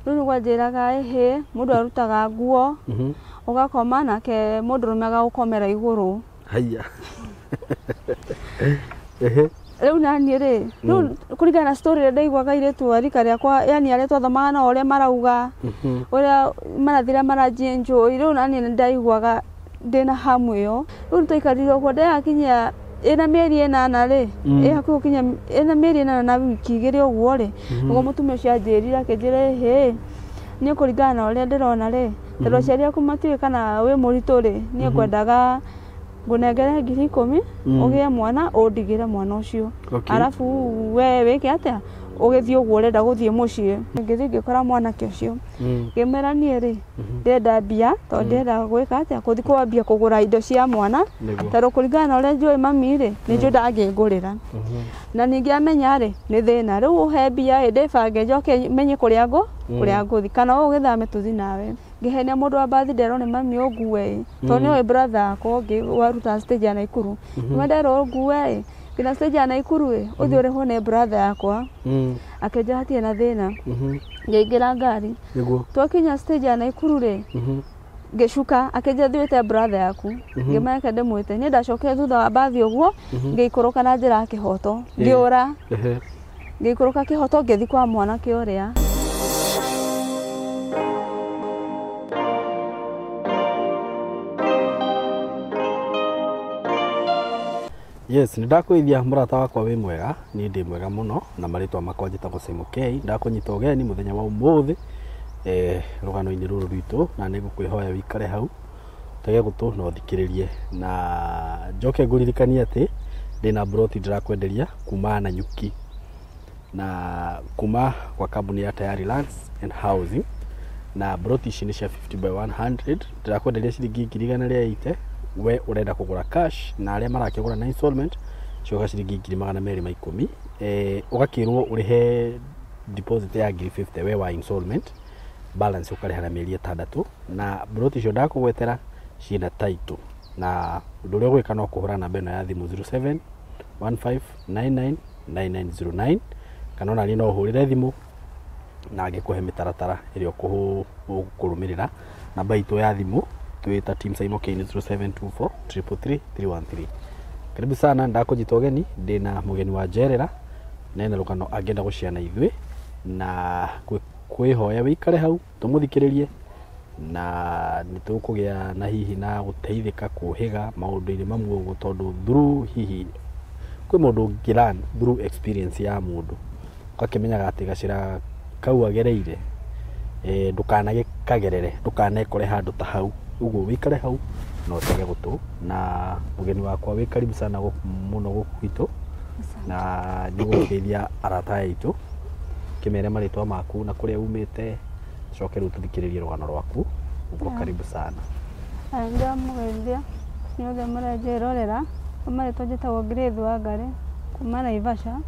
Riu gwanjiraga ehe mundu arutaga nguo ugakoma nake mundurume agagukomera iguru. Haya. Riu nani ri riu kurigana na story ndaigwaga iretu arika riakwa yani aria twathomaga na uria marauga uria marathira maranjinjoi. Riu nani ndaigwaga ndina hamu iyo. Riu twikarire uguo ndakinya ina mieri 8 ri hakuhi kinya ina mieri 8 na wiki 2 uguo ri uguo mutumia ucio anjirire akinjira he ni kuringana na uria ndirona ri tondu aciari aku matiwe kana wi muritu ri ni ngwendaga ngunengere 10,000 ugie mwana undigire mwana ucio arafu we wike atia ugithie uguo urenda guthie mucii ngithie ngikora mwana ucio ngimera nie ri ndenda mbia tondu ndenda gwika atia kuthi kwambia kugura indo cia mwana tondu kuringana na uria njui mami ri ni njui ndangingurira na ningi amenya ri ni thina riu uhe mbia ndibange njoke menye kuria nguthi kana ugithame tuthi nawe ngihenia mundu wa birthday ni mami ungue tondu ni brother akwa ngi waruta stage ya Naikuru mwendero ungue kina stage ya Naikuru uthi urihwo ni brother yakwa akenja hatie na thina ngeingira ngari twakinya stage ya Naikuru ri ngicuka akenja thiwite brother yaku ngimeka ndimwite ni ndacokire thutha wa bathi uguo ngiikuruka na njira kihoto ngiura ngikuruka kihoto ngithi kwa mwana kiuria. Yes, ndakwithia murata wakwa wi mwega ni ndi mwega muno na maritwa makwa njitagwo Simon K ndakunyita ugeni muthenya wa umuthi rugano-ini ruru rwitu na nigukwihoya wikare hau tege gutu no thikiririe na njoke nguririkanie ati ndina broti ndirakwenderia kuma na nyuki na kuma kwa kambuni ya Tayari Lands and Housing na broti ici ni cia 50 by 100 ndirakwenderia ciringi 180 we urenda kugura cash na aria marakigura na installment cioka ciringi 210 ugakirwo urihe deposit ya 50 we wa installment balance ukariha na mieri 6 na broti cio ndakugwetera ciina title na undu uria gwika no kuhura namba ino ya thimu 0715999909 kana ona no uhurire thimu na ngikuhe mitaratara iria ukurumirira namba itu ya thimu tuita team Simon K 0724333313. Karibu sana ndakunyita ugeni ndina mugeni wa Njerera nene rugano agenda guciana ithwe na kwihoya wikare hau tumuthikiririe na nitukugia na hihi na guteithika kuhiga maundu-ini mamwe uguo tondu through hihi kwi mundu ngiran through experience ya mundu ukakimenyaga ati gacira kau agereire ndukanagikagerere ndukanekore handu ta hau uguo wikare hau no tege gutu na mugeni wakwa wi karibu sana muno gukwitu na niguteithia arata aitu kimere maritwa maku na kuria umite coke ru tuthikiririe rugano rwaku uguo karibu sana. Anga mugeithia nyothe murajirorera maritwa njitagwo Grace Wangari kuma Naivasha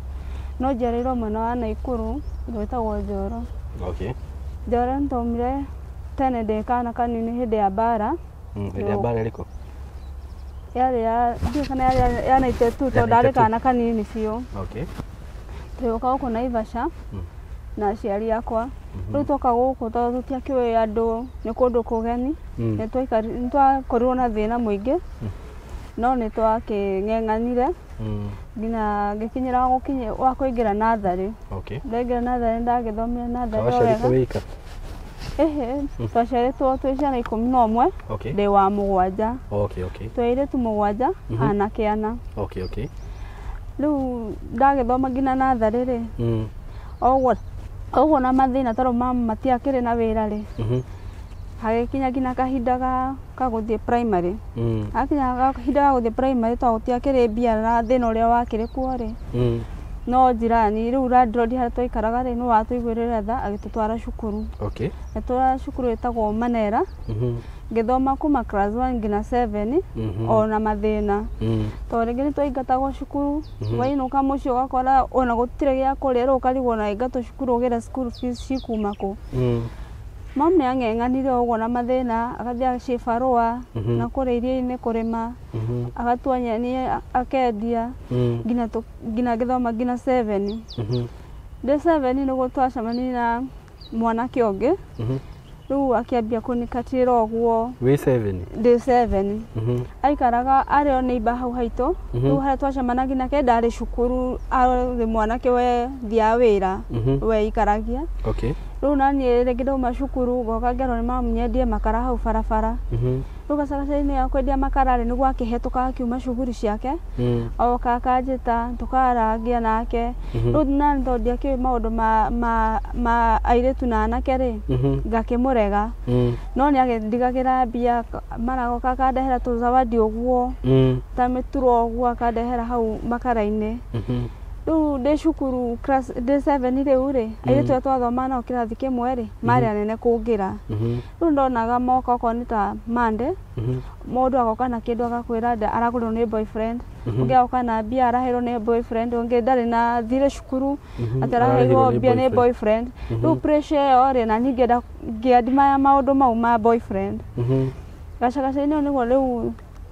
no njereirwo mwena wa Naikuru gwitagwo Njoro. Okay. Njoro ntomire tene ndikana kanini hindi ya bara. Hindi ya bara liko yari ya kana ya 92 tondu ndari kana kanini cio. Okay. Tuoka guku Naivasha na aciari akwa riu twoka guku tondu tutiakiwe andu ni kundu kugeni ni twakorirwo na thina muingi no ni twaking'eng'anire ngina ngikinyira wa kuingira nathari. Okay. Ndaingira nathari ndagithomire nathari wega twaciaritwo twi ciana 11 ndi wa 7. Okay. Twairitu 7 anake 4. Okay. Riu ndagithoma ngina nathari ri oguo na mathina tondu mama matiakiri na wira ri hagikinya ngina kahinda ga guthie primary akinya kahinda ga guthie primary twagutiakiri mbia na thina uria wakiri kuo ri no jirani riu landlord haria twaikaraga ri no watuigwirira tha agitutwara cukuru. Okay. Etwara cukuru etagwo Manera ngithoma kuma class 1 ngina 7 ona mathina tondu ringi ni twaingatagwo cukuru wainuka mucio ugakora ona gutire gia kuria ukarigwo na ingato cukuru ugira school fees cikuma ku. Mom ni ang'eng'anire uguo na mathina agathie acibarua na kuria iria-ini kurima agatua nyeni akendia ngina ngithoma ngina 7 ndi 7 niguo twacemania na mwanake ũngĩ rĩu akĩambia kũnikatĩra ũguo we 7 day 7 aikaraga arĩ o neighbor hau haitũ rĩu harĩa twacemanagia nake ndarĩ cukuru arĩ mwanake we thia wĩra we ikaragia rĩu naniĩ rĩngĩ ndauma cukuru ngoka ngerwo nĩ mamu nyendie makara hau barabara rĩu gacagaca-inĩ ya kwendia makara rĩ nĩguo akĩhetũka akiuma cuguri ciake oka akanjĩta tũkarangia nake rĩu nani tondũ ndiakĩũĩ maũndũ ma airĩtu na anake rĩ ngakĩmũrega no nĩ agĩndigagĩra mbia maragoka akandehera tũzawadi ũguo ta mĩturo ũguo akandehera hau makara-inĩ rĩu ndĩ cukuru class day 7 rĩu rĩ airĩtu arĩa twathoma nao kĩrathi kĩmwe rĩ marĩ anene kũngĩra rĩu ndonaga moka okorwo nĩ ta Monday mũndũ agoka na kĩndũ agakwĩra aragũrĩrwo nĩ boyfriend ũngĩ agoka na mbia araheirwo nĩ boyfriend ũngĩ ndarĩ na thire cukuru atĩ araheirwo mbia nĩ boyfriend rĩu pressure ĩyo rĩ na niĩ ngĩadmire maũndũ mau ma boyfriend gacagaca-inĩ ũyũ nĩguo rĩu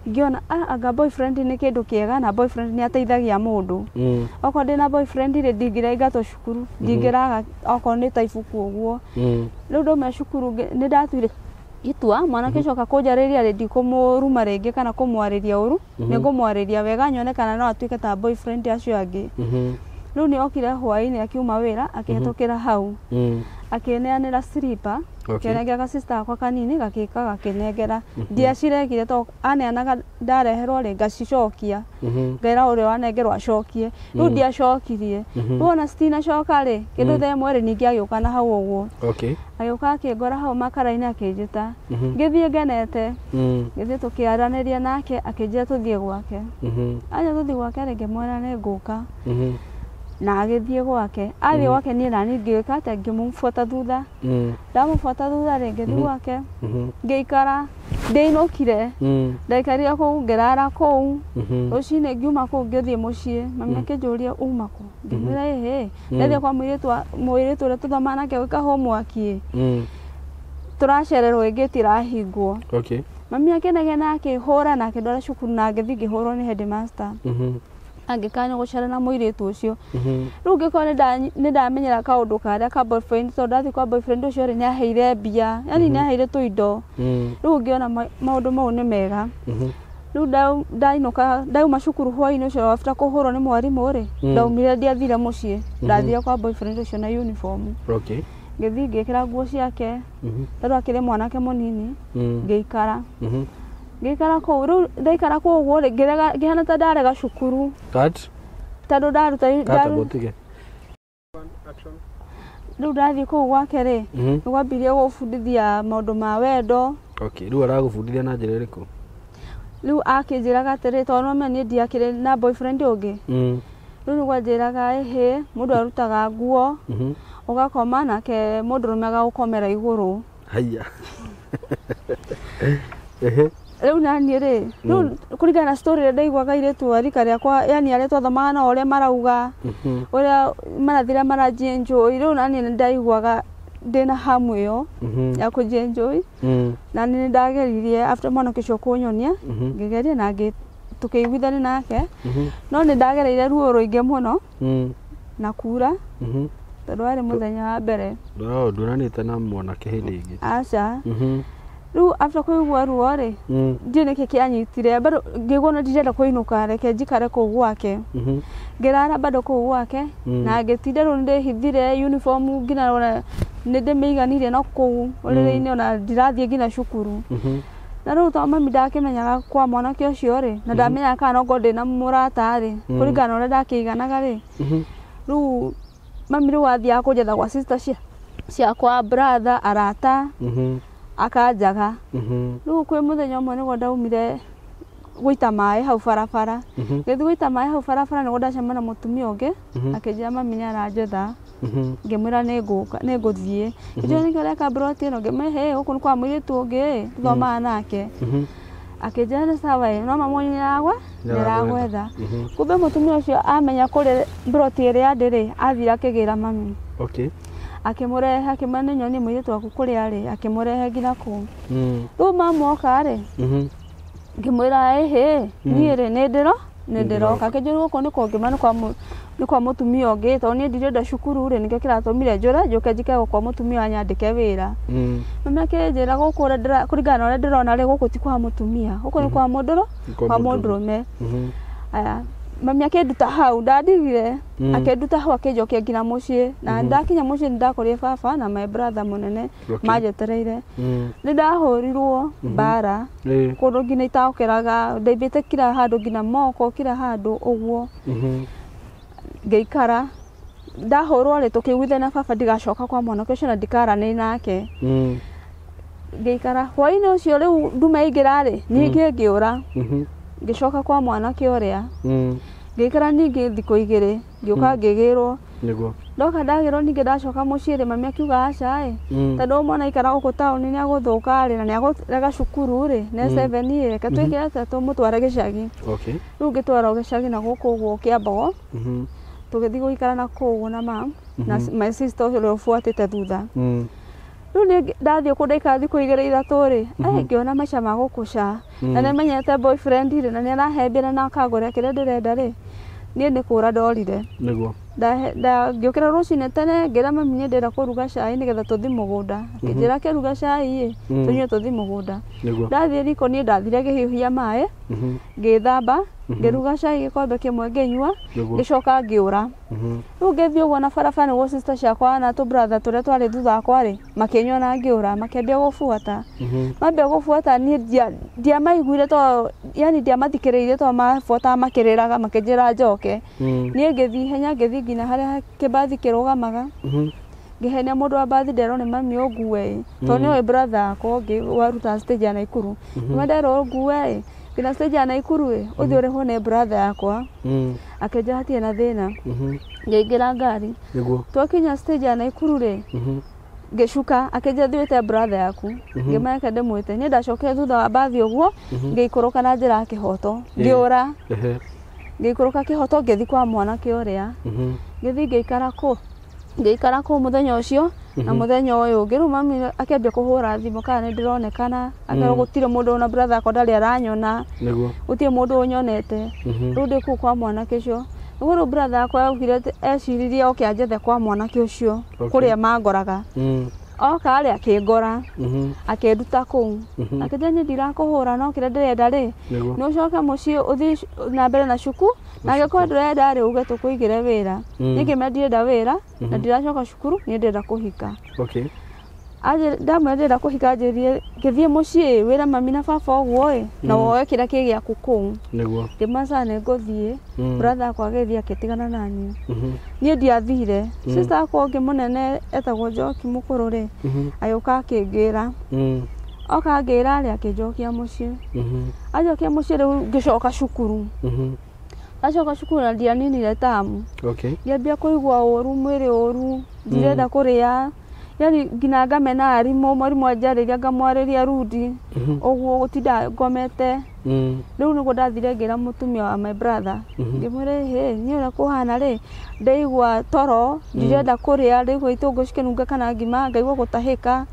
ngiona anga boyfriend nĩ kĩndũ kĩega na boyfriend nĩ ateithagia mũndũ okorwo ndĩna boyfriend rĩ ndingĩraingatwo cukuru ndingĩraga okorwo nĩ ta ibuku ũguo rĩu ndauma cukuru nĩ ndatuire itua mwanake coka kũnjarĩria rĩ ndikũmũruma rĩngĩ kana kũmwarĩria ũru nĩ ngũmwarĩria wega nyone kana no atuĩke ta boyfriend acio angĩ rĩu nĩ okire hwaĩ-inĩ akiuma wĩra akĩhetũkĩra hau akĩneanĩra slipper akĩnengera sister akwa kanini gakĩka gakĩnengera ndiacirekire tondũ aneanaga ndareherwo rĩ ngacicokia ngaĩra ũrĩa wanengerwo acokie rĩu ndiacokirie rĩu ona citinacoka rĩ kĩndũ thaa ĩmwe rĩ ningĩ agĩũka na hau ũguo agĩũka akĩngora hau makara-inĩ akĩnjĩta ngĩthiĩ ngenete ngĩthiĩ tũkĩaranĩria nake akĩnjĩra tũthiĩ gwake aja tũthiĩ gwake rĩ ngĩmwĩra nĩ ngũka na agĩthiĩ gwake athiĩ gwake niĩ nani ngĩũka atĩ ngĩmũbuata thutha ndamũbuata thutha rĩ ngĩthiĩ gwake ngĩikara ndĩinũkire ndaikarire kũu ngĩrara kũu rũcinĩ ngiuma kũu ngĩthiĩ mũciĩ mami akĩnjũria uma kũ ngĩmwĩra ĩhĩ ndathiĩ kwa mũirĩtu ũrĩa tũthoma nake gwĩka homework tũracererwo gate irahingwo mami akĩnegena akĩhũra na akĩndwara cukuru na ngĩthiĩ ngĩhũrwo nĩ headmaster angĩkanya gũcera na mũirĩtu ũcio rĩu ngĩkorwo nĩ ndamenyera kaũndũ karĩa ka boyfriend tondũ ndathiĩ kwa boyfriend ũcio rĩ nĩ aheire mbia yani nĩ aheire tũindo rĩu ngĩona maũndũ mau nĩ mega rĩu ndainũka ndauma cukuru hwaĩ-inĩ ũcio after kũhũrwo nĩ mwarimũ rĩ ndaumire ndiathire mũciĩ ndathire kwa boyfriend ũcio na uniform ngĩthiĩ ngĩkĩra nguo ciake tondũ akĩrĩ mwanake mũnini ngĩikara kũu rĩu ndaikara kũu ũguo rĩ ngĩhana ta ndarega cukuru tondũ ndaruta rĩu ndathiĩ kũu gwake rĩ nĩ gwambirie gũbundithia maũndũ ma wendo rĩu aragũbundithia na njĩra ĩrĩkũ rĩu akĩnjĩraga atĩrĩ tondũ no menya niĩ ndiakĩrĩ na boyfriend ũngĩ rĩu nĩguo anjĩraga ĩhĩ mũndũ arutaga nguo ũgakoma nake mũndũrũme agagũkomera igũrũ rĩu naniĩ rĩ rĩu kũringana na story ĩrĩa ndaiguaga airĩtu a rika rĩakwa yani arĩa twathomaga nao ũrĩa marauga ũrĩa marathira marajienjoy rĩu naniĩ nĩ ndaiguaga ndĩna hamu ĩyo ya kũjienjoy na nĩ ndageririe after mwanake ũcio kũnyonia ngĩgeria na tũkĩiguithania nake no nĩ ndagereire ruo rũingĩ mũno na kura tondũ warĩ mũthenya wa mbere ndũranĩte na mwanake hĩndĩ ĩngĩ aca rĩu after kũigua ruo rĩ ndiũ nĩkĩ kĩanyitire bado ngĩiguana ndirenda kũinũka reke njikare kũu gwake ngĩrara bado kũu gwake na ngĩtinda rĩu ndĩhithire uniform nginya ona nĩ ndĩmĩiganirie no kũu ũrĩrĩ-inĩ ona ndirathiĩ nginya cukuru na rĩu tondũ mami ndakĩmenyaga kwa mwanake ũcio rĩ na ndamenyaga kana no ngorwo ndĩna mũrata rĩ kũringana na ũrĩa ndakĩiganaga rĩ rĩu mami rĩu athiaga kũnjetha gwa sister ciakwa brother arata akanjaga rĩu kwĩ mũthenya ũmwe nĩguo ndaumire gũita maĩ hau barabara ngĩthiĩ gũita maĩ hau barabara nĩguo ndacemana mũtumia ũngĩ akĩnjĩra mami nĩ aranjetha ngĩmwĩra nĩ ngũthiĩ njũĩ nĩkĩo ũreka mburoti ĩno ngĩmwĩra gũkũ nĩ kwa mũirĩtu ũngĩ tũthomaga nake akĩnjĩra nĩ sawa no mamu nĩragwetha kumbe mũtumia ũcio amenya kũrĩa mburoti ĩrĩa ndĩrĩ athire akĩgĩra mami akĩmũrehe akĩmwĩra nĩ nyonie mũirĩtu waku kũrĩa arĩ akĩmũrehe nginya kũu rĩu mamu oka rĩ ngĩmwĩra ĩhĩ niĩ rĩ nĩ nindiroka kinjuru ko niko ngimana kwa mutumia ungi to ni ndirenda cukuru ri nikio kiratumire njura njuke njike kwa mutumia anyandike wira mama kinjira guku kuringana uria ndirona ri guku ti kwa mutumia guku ni kwa mundurume aya mami akenduta hau ndadigire akenduta hau akinjokia nginya mucii na ndakinya mucii ndakorie baba na my brother munene majetereire nindahurirwo bara kundu nginya itaukiraga ndaibite kira handu nginya moko kira handu uguo ngeikara ndahurwo ri tukiguithia na baba ndigacoka kwa mwanake ucio na ndikarane nake ngeikara hwaini ucio riu nduma ingira ri ningi ngiura ngicoka kwa mwanake uria ngikara ningi thiko igiri ngioka ngigirwo ndoka ndagirwo ningi ndacoka mucii ri mami akiuga aca tondu mwana ikara guku tauni ni aguthuka ri na ni agurega cukuru ri ne 7 reke twikirete tumutware gicagi riu ngitwara gicagi na guku guo Kiambogo tugithi guikara na kugu na mam na my sister ucio ufuatite thutha riu ni ndathie kundaika thiko igiri ithatu ri ngiona maica ma gukuca na nimenyete boyfriend ri na ni arahembera na akagura kiria ndirenda ri ni nikura ndorire niguo ngiukira rucine tene ngira mami ni ndenda kuruga cai nigetha tuthi mugunda njira kiruga cai tunywe tuthi mugunda ndathie riko ni ndathire gihiuhia mai ngithamba ngiruga cai gikombe kimwe nginywa ngicoka ngiura riu ngithie uguo na barabara niguo sister ciakwa na tu brother turia twari thutha wakwa ri makinywa na ngiura makiambia gubuata mambia gubuata ni ndiamaiguire to yani ndiamathikiriire to mabuata makiriraga makinjira njoke ni ngithie henya ngithie nginya haria kibathi kirugamaga ngihenia mundu wa bathi ndero ni mami ungue to ni brother akwa waruta stage ya Naikuru ni ndero ungue kina stage ya Naikuru uthi uri hone brother yakwa akeja hatie na thina ngeingira ngari twakinya stage ya Naikuru ri ngicuka akeja thiwite brother yaku ngimaka ndemwite ni ndacokire thutha wa bathi uguo ngiikuruka na njira kihoto ngiura ngikuruka kihoto ngithi kwa mwanake uria ngithi ngeikara ku muthenya ucio na muthenya uyu ngiru mami akiambia kuhura thimu kana ni ndironekana akero gutire mundu na brother akwa ndari aranyona gutie mundu unyonete riu ndi ku kwa mwanake ucio niguo brother akwa augire eciririe oke anjethe kwa mwanake ucio kuria mangoraga oka ari akingora akenduta kuu akijanye ndirakuhura no kire ndirenda ri no coka mucii uthi na mbere na cuku na giko ndirenda ri uge tukuigire wira ningi mendirenda wira na ndiracoka cukuru ni ndenda kuhika aje ndamwe ndenda kuhika njirie ngithie mucii wira mami na baba uguo na woe kira kigia kuku niguo ndimacane nguthie brother akwa agithie akitigana nani ni ndiathire sister akwa ngimunene etagwo Njoki mukuru ri ayuka akingira oka ngira ari akinjokia mucii ajokia mucii riu ngicoka cukuru acoka cukuru na ndianinire tamu ngiambia kuigua uru mwiri uru ndirenda kuria yani ngina ngamena arimu mwarimu anjariria ngamwariria rudi uguo gutinda ngomete riu niguo ndathire ngira mutumia wa my brother ngimwire he ni ura kuhana ri ndaigua toro ndirenda kuria ndaigua itungu cikinunga kana ngima ngaigua gutahika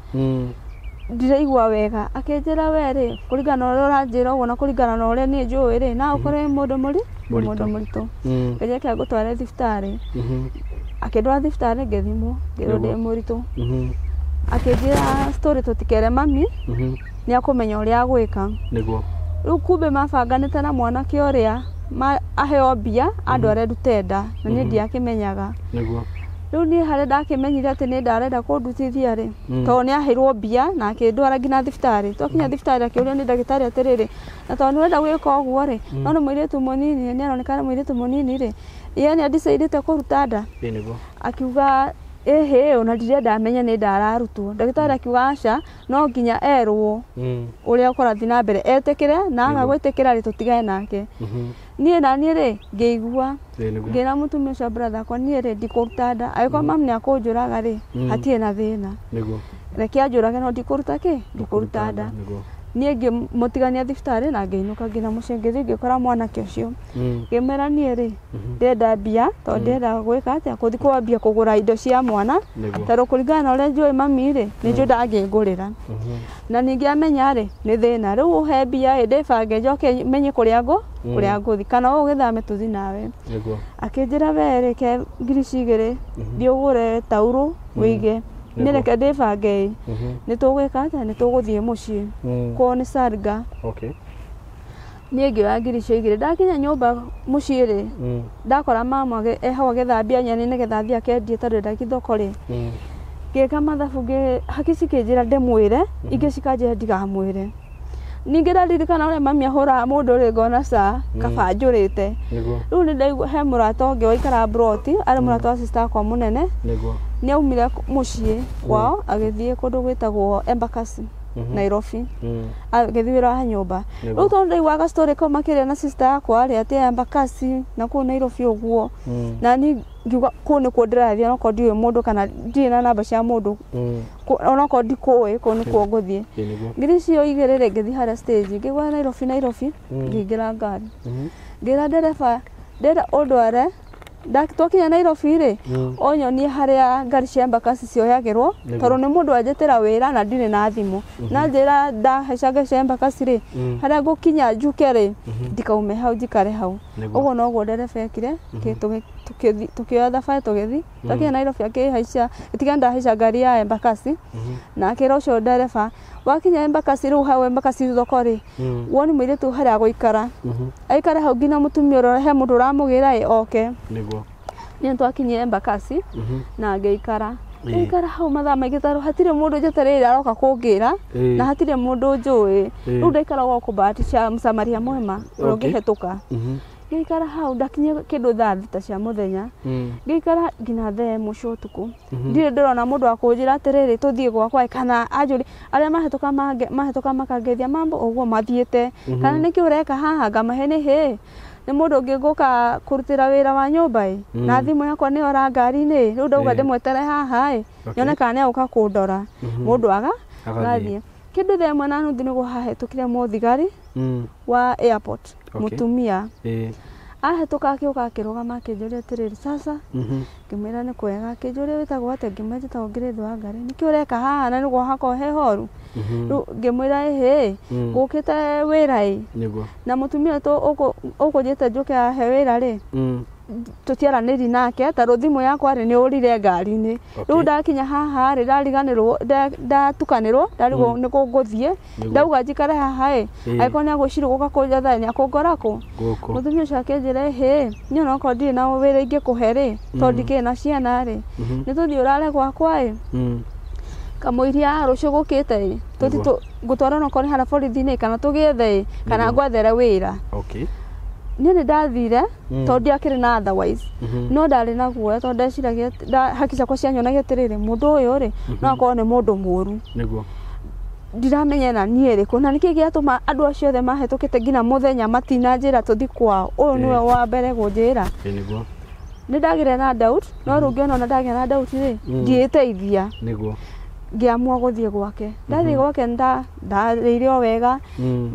ndiraigua wega akenjira we ri kuringana uria uranjira uguo na kuringana na uria ni njui ri na ukore mundu muritu ngeje kia gutware thibitari akendwa thibitari ngethimwo ngirwo ndi muritu akenjira story tutikere mami ni akumenya uria agwika niguo riu kumbe mabanganite na mwanake uria aheo mbia andu aria ndutenda na ni ndiakimenyaga niguo riu ni haria ndakimenyire ati ni ndarenda kundutithia ri to ni ahirwo mbia na akindwara ngina thibitari twakinya thibitari akiuria ni ndagitari atiriri na to ni wenda gwika uguo ri no ni mwiritu munini ni aronekana mwiritu munini ri ye ni andicaidite kuruta nda niguo akiuga ehe ona ndirenda amenya ni ndararutwo ndagitari akiuga aca no nginya erwo uria ukurathi na mbere etikire na aga gwitikira ri tutigane nake nie na nie ri ngeigua ngira mutumia ucio brother akwa nie ri ndikuruta nda agikwa mam ni akunjuraga ri hatie na thina reke anjurage no ndikuruta ki ndikuruta nda niĩ ngĩmũtigania thibitarĩ na ngĩinũka nginya mũciĩ ngĩthiĩ ngĩkora mwanake ũcio ngĩmera niĩ rĩ ndĩrenda mbia tondũ ndĩrenda gwĩka atĩa gũthiĩ kwambia kũgũra indo cia mwana tondũ kũringana na ũrĩa njũĩ mami rĩ nĩ njũĩ ndangĩngũrĩra na ningĩ amenya rĩ nĩ thĩna rĩu ũhe mbia ndĩbange njoke menye kũrĩa ngũthiĩ kana ũgĩthame tũthiĩ nawe akĩnjĩra we reke ngiri cigĩrĩ thiĩ ũgũre taurũ wĩige nĩ reke ndĩbange nĩ tũgwĩka atĩa nĩ tũgũthiĩ mũciĩ kwao nĩ Salga niĩ ngĩoya ngiri icio igĩrĩ ndakinya nyũmba mũciĩ rĩ ndakora mama hau agĩthambia nyeni nĩgetha athiĩ akendie tondũ ndarĩ thoko rĩ ngĩka mathabu hakiri cikĩnjĩra ndĩmwĩre ingĩ cikanjĩra ndigamwĩre ningĩ ndaririkana ũrĩa mami ahũraga mũndũ rĩ ngona kaba njũrĩte rĩu nĩ ndaigua he mũrata ũngĩ waikara Broti arĩ mũrata wa sister yakwa mũnene nĩ aumire mũciĩ kwao agĩthiĩ kũndũ gwĩtagwo Embakasi Nairobi agĩthiĩ wĩra wa nyũmba rĩu tondũ ndaiguaga story kau makĩria na sister yakwa rĩ atĩ Embakasi na kũu Nairobi ũguo na niĩ ngiuga kũu nĩkuo ndĩrathiĩ onokorwo ndiũĩ mũndũ kana ndirĩ na namba cia mũndũ onokorwo ndikũĩ kũu nĩkuo ngũthiĩ ngiri icio igĩrĩ rĩ ngĩthiĩ harĩa stage ngĩgwa Nairobi ngĩingĩra ngari ngĩra ndereba ndĩrenda ũndware twakinya Nairobi rĩ onyonie harĩa ngari cia Embakasi cioyagĩrwo tondũ nĩ mũndũ wanjĩtĩra wĩra na ndirĩ na thimũ na njĩra ndahaica ngari cia Embakasi rĩ harĩa ngũkinya njuke rĩ ndikaume hau njikare hau ũguo noguo ndereba ekire tukioya thabarĩ tũgĩthiĩ twakinya Nairobi akĩhaica gĩtiga ndahaica ngari ya Embakasi na akĩra ũcio ndereba wakinya Embakasi rĩu hau Embakasi thoko rĩ woni mũirĩtu harĩa gũikara aikare hau nginya mũtumia ũrĩa he mũndũ ũramũgĩra oke niĩ twakinyire Embakasi na ngĩikara hau mathaa maingĩ tondũ hatirĩ mũndũ njetereire aroka kũngĩra na hatirĩ mũndũ njũĩ rĩu ndaikara gũkũ Bahatisha Msamaria mwema ũrĩa ũngĩhetũka ngĩikara hau ndakinya kĩndũ thaa thita cia mũthenya ngĩikara nginya thaa ĩmwe cia ũtukũ ndirĩ ndĩrona mũndũ wa kũnjĩra atĩrĩrĩ tũthiĩ gwakwa kana anjũri arĩa mahĩtũka makangeithia mambo ũguo mathiĩte kana nĩkĩ ũreka haha ngamahe nĩ mũndũ ũngĩ ngũka kũrutĩra wĩra wa nyũmba na thimũ yakwa nĩ ora ngari-inĩ rĩu ndauga ndĩmwetere haha nyone kana nĩ agũka kũndora mũndũ agathiĩ kĩndũ thaa ĩmwe na nuthu nĩguo hahĩtũkire mũthigari wa airport mũtumia ahĩtũka akĩũka akĩrũgama akĩnjũria atĩrĩrĩ sasa ngĩmwĩra nĩ kwega akĩnjũria wĩtagwo atĩa ngĩmwĩra njĩtagwo Grace wa Ngari nĩkĩ ũreka haha na nĩguo hakorwo he horu rĩu ngĩmwĩra ngũkĩte wĩra na mũtumia ũkũnjĩte njũke he wĩra rĩ tũtiaranĩri nake tondũ thimũ yakwa rĩ nĩ ũrire ngari-inĩ rĩu ndakinya haha rĩ ndariganĩrwo ndatukanĩrwo ndarigwo nĩ ngũthiĩ ndauga njikare haha angĩkorwo nĩ agwĩciria gũka kũnjetha nĩ akũngora kũ mũtumia ũcio akĩnjĩra niĩ onokorwo ndirĩ na wĩra ingĩkũhe rĩ tondũ ndikĩrĩ na ciana rĩ nĩ tũthiĩ ũrare gwakwa kamũiria rũciũ gũkĩte tũthiĩ ngũtwara onokorwo nĩ harĩa borithi-inĩ kana tũgĩethe kana ngwethere wĩra niĩ nĩ ndathire tondũ ndiakĩrĩ na otherwise no ndarĩ na guoya tondũ ndeciragia hakiri ciakwa cianyonagia atĩrĩrĩ mũndũ ũyũ rĩ no akorwo nĩ mũndũ mũũru ndiramenya na niĩ rĩ kũ na nĩkĩ gĩatũma andũ acio othe mahĩtũkĩte nginya mũthenya matinanjĩra tũthiĩ kwao ũyũ nĩwe wa mbere kũnjĩra nĩ ndagĩire na doubt no rĩu ngĩona ona ndagĩa na doubt rĩ ngĩĩteithia ngĩamua gũthiĩ gwake ndathiĩ gwake ndarĩire o wega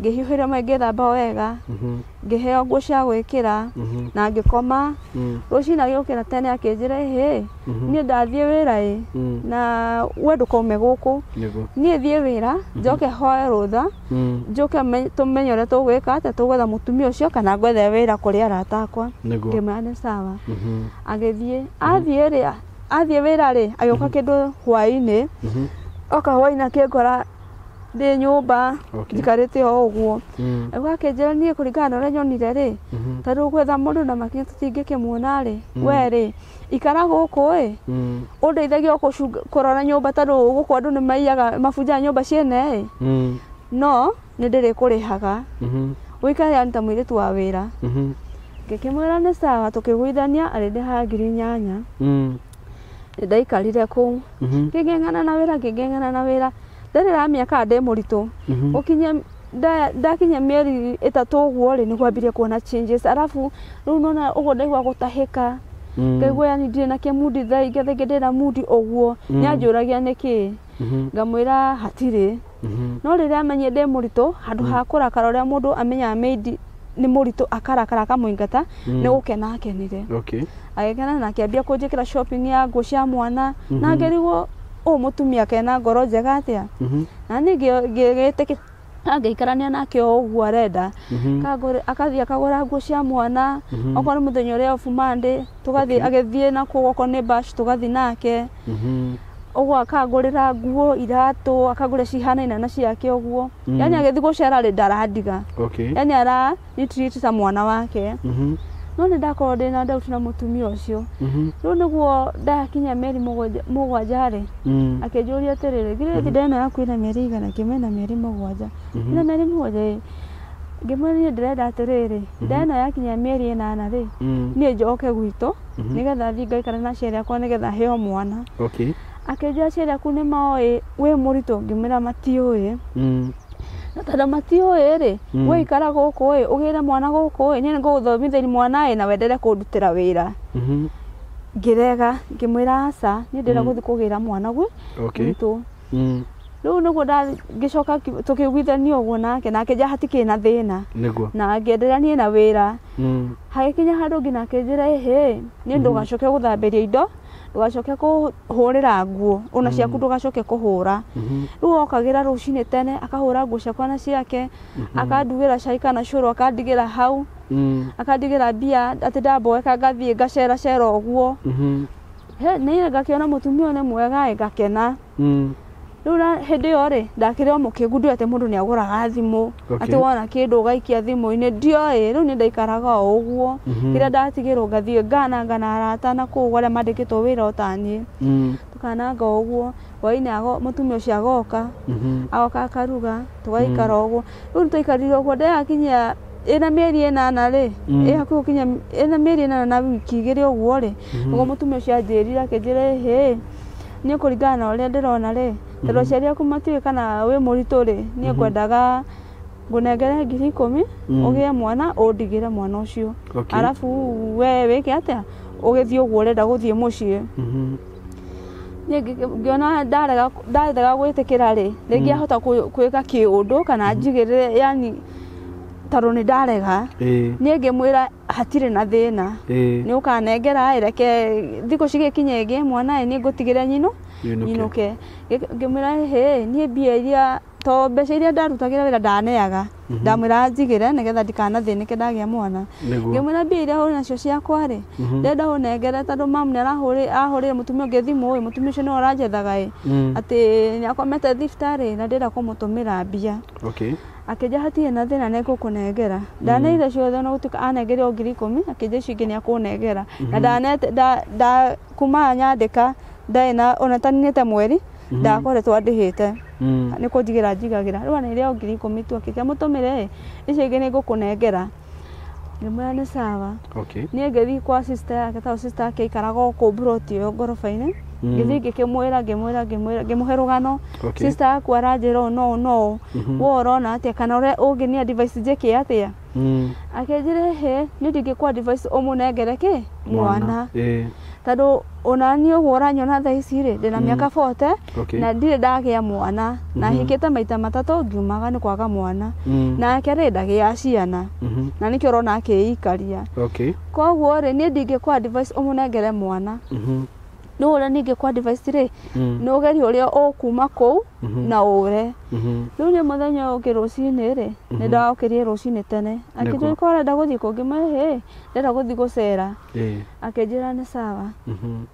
ngĩhiũhĩria maĩ ngĩthamba wega ngĩheo nguo cia gwĩkĩra na ngĩkoma rũciinĩ agĩũkĩra tene akĩnjĩra niĩ ndathiĩ wĩra na we ndũkaume gũkũ niĩ thiĩ wĩra njoke hoe rũtha njoke tũmenye ũrĩa tũgwĩka atĩ tũgwetha mũtumia ũcio kana ngwethe wĩra kũrĩ arata akwa ngĩmera nĩ sawa agĩthiĩ athiĩ wĩra rĩ agĩũka kĩndũ hwaĩ-inĩ oka hwaĩ-inĩ akĩngora ndĩ nyũmba njikarĩte o ũguo agĩũka akĩnjĩra niĩ kũringana na ũrĩa nyonire rĩ tondũ gwetha mũndũ na makinya tũtingĩkĩmuona rĩ we rĩ ikara gũkũ ũndeithagia kũrora nyũmba tondũ gũkũ andũ nĩ maiyaga mabunjaga nyũmba ciene no nĩ ndĩrĩkũrĩhaga ũikare nĩ ta mũirĩtu wa wĩra ngĩkĩmwĩra nĩ sawa tũkĩgũithania arĩndĩhaga 8,000 ndaikarire kũu ngĩng'eng'ana na wĩra ndarĩra mĩaka ndĩ mũritũ ndakinya mĩeri 3 ũguo rĩ nĩ kwambirie kuona changes arabu rĩu nona ũguo ndaigua gũtahĩka ngaigua yani ndirĩ na kĩmudi thaa ingĩ ndĩ na mudi ũguo nĩanjũragia nĩkĩ ngamwĩra hatirĩ no riria amenye ndi murito handu ha kurakara uria mundu amenya maid ni murito akarakara akamuingata ni gukena akenire agekena na akiambia kunjikira shopping ya nguo cia mwana na ngerigwo mutumia kena ngoro njega atia na ni ngigitike ageikarania nake oguo arenda akathie akagura nguo cia mwana okorwo ni muthenya uria off Monday tugathie agithie na kuoko ni bash tugathie nake oguo akagurira nguo iratu akagura cihanaine na ciake oguo yani agithie gucera ri ndarandiga yani ara ni treat ta mwana wake no ni ndakorwo ndina doubt na mutumia ucio riu niguo ndakinya meri mugwanja ri akinjuria atiriri ngire ndena yaku ina meri igana kimena meri mugwanja ina meri mugwanja ngimwani ndirenda atiriri ndena yakinya meri 8 ri ni njoke gwitu nigetha thi ngaikara na ciari akwa nigetha heo mwana akinjua ciari aku ni maoi we murito ngimira matioi na tada matioi ri we ikara guku ri ugira mwana guku ri ni nguthomithia mwana na wendere kundutira wira ngirega ngimwira aca ni ndira guthi kugira mwana gwe gitu riu niguo ngicoka tukigwithania uguo nake nja hatikina thina na ngienderania na wira hagikinya handu ngina akinjira ni ndugacoke guthambiria indo ndugacoke kuhurira nguo ona ciaku ndugacoke kuhura riu okagira rucini tene akahura nguo ciakwa na ciake akandugira cai kana curu akandigira hau akandigira mbia ati ndamboeka ngathie ngacera cera uguo ni ngakiona mutumia ni mwega ngakena riu na hindi yo ri ndakire mukingu ndiete mundu ni aguraga thimu ati wona kindu gaikia thimu-ini ndioi riu ni ndaikaraga uguo kira ndatigirwo ngathie ngana arata na kuu aria mandikitwo wira utanie tukananga uguo waini ago mutumia ucio agoka akaruga tugaikara uguo riu nitaikarire uguo ndakinya ina mieri 8 ri hakuhi kinya ina mieri 8 na wiki 2 uguo ri uguo mutumia ucio anjirire akinjira ni kuringana na uria ndirona ri tondu ciari aku matiwi kana wi murito ri ni ngwendaga ngunengere 10,000 ugie mwana undigire mwana ucio arafu we wike atia ugithie uguo urenda guthie mucii ni ngiona ndarega gwitikira ri ringi ahota kwika kiundu kana njigirire yani taru ni ndarega ni ngimwira hatire na thina ni ukanengera reke thiko cigikinye igi mwana ni ngutigira nyinuke ngimwira ni mbia iria to mbeca iria ndarutagira wira ndaneaga ndamwira njigire nigetha ndikanathinike ndagia mwana ngimwira mbia iria huri nacio ciakwa ri ndenda unengere tondu mamu ni ahurire mutumia ungi thimu mutumia ucio ni uranjethaga ati ni akomete thiftari na ndenda kumutumira mbia akija hatie na thina ne gukunengera ndaneire ciothe no gutuka anengere 10,000 akija cingi ni akunengera na ndanete da kuma nyandika ndaina ona taninite mweri ndakoretwo ndihite ni kunjigira njigagira riu ana ile 10,000 tu akija mutumire icio ingi ni gukunengera nimwe ni sawa ni ngethi kwa sister yake ta sister yake ikaraga ku broti yo gorofa-ini ngithi ngikimwira ngimuhe rugano sister yaku aranjira no worona atia kana uria ungi ni advice njiki atia akinjira ni ndingikwa advice umunengere ki mwana tondu ona ni uguo uranyona thaa ici ri ndina miaka 40 na ndire ndagia mwana na hikite maita 3 ngiumaga ni kwaga mwana nake ri ndagia ciana na nikio urona akiikaria koguo ri ni ndingikwa advice umunengere mwana no ura ninge kwa device ri no geri uria okuma kou na ure riu ni muthenya ungi rucini ri ni ndaokirie rucini tene akijua ko arenda guthii kungi ndenda guthii gucera akinjira ni sawa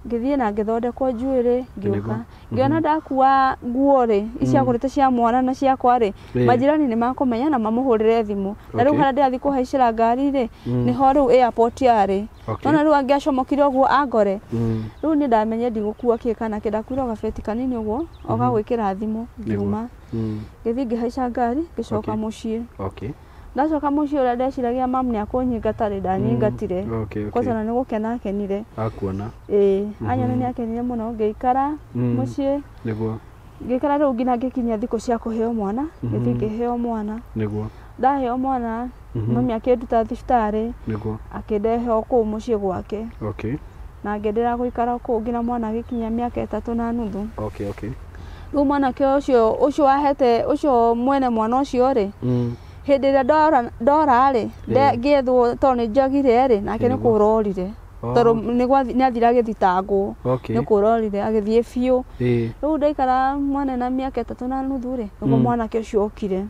ngithie na ngithondekwo njuiri ngiuka ngiona ndakua nguo ri icia ngurite cia mwana na ciakwa ri majirani ni makumenya na mamuhurire thimu na riu hara ndathi kuhaicira ngari ri ni ho riu airport yari ona riu angiacomokire uguo angore riu ni ndamenye ndigukua ki kana kindakwira gabeti kanini uguo ogagwikira thimu ngiuma ngithi ngihaica ngari ngicoka mucii ndacoka mucii uria ndeciragia mamu ni akunyingata ri ndanyingatire kwanza ni gukena akenire akuona anyona ni akenire muno ngiikara mucii ngikara riu ngina ngikinya thiko cia kuheo mwana ngithi ngiheo mwana ndaheo mwana mami akinduta thibitarĩ akindehe okuu mucii gwake na ngendera guikara okuu ngina mwana agikinya miaka 3 na nuthu Rĩu mwanake ũcio wahete ũcio mwene mwana ũcio rĩ hĩndĩ ĩrĩa ndora rĩ ngĩethwo tondũ nĩ njagire rĩ nake nĩ kũrorire tondũ nĩ athira agĩthitangwo nĩ kũrorire agĩthiĩ biũ. Rĩu ndaikara mwana na mĩaka 3.5 rĩ nĩguo mwanake ũcio okire.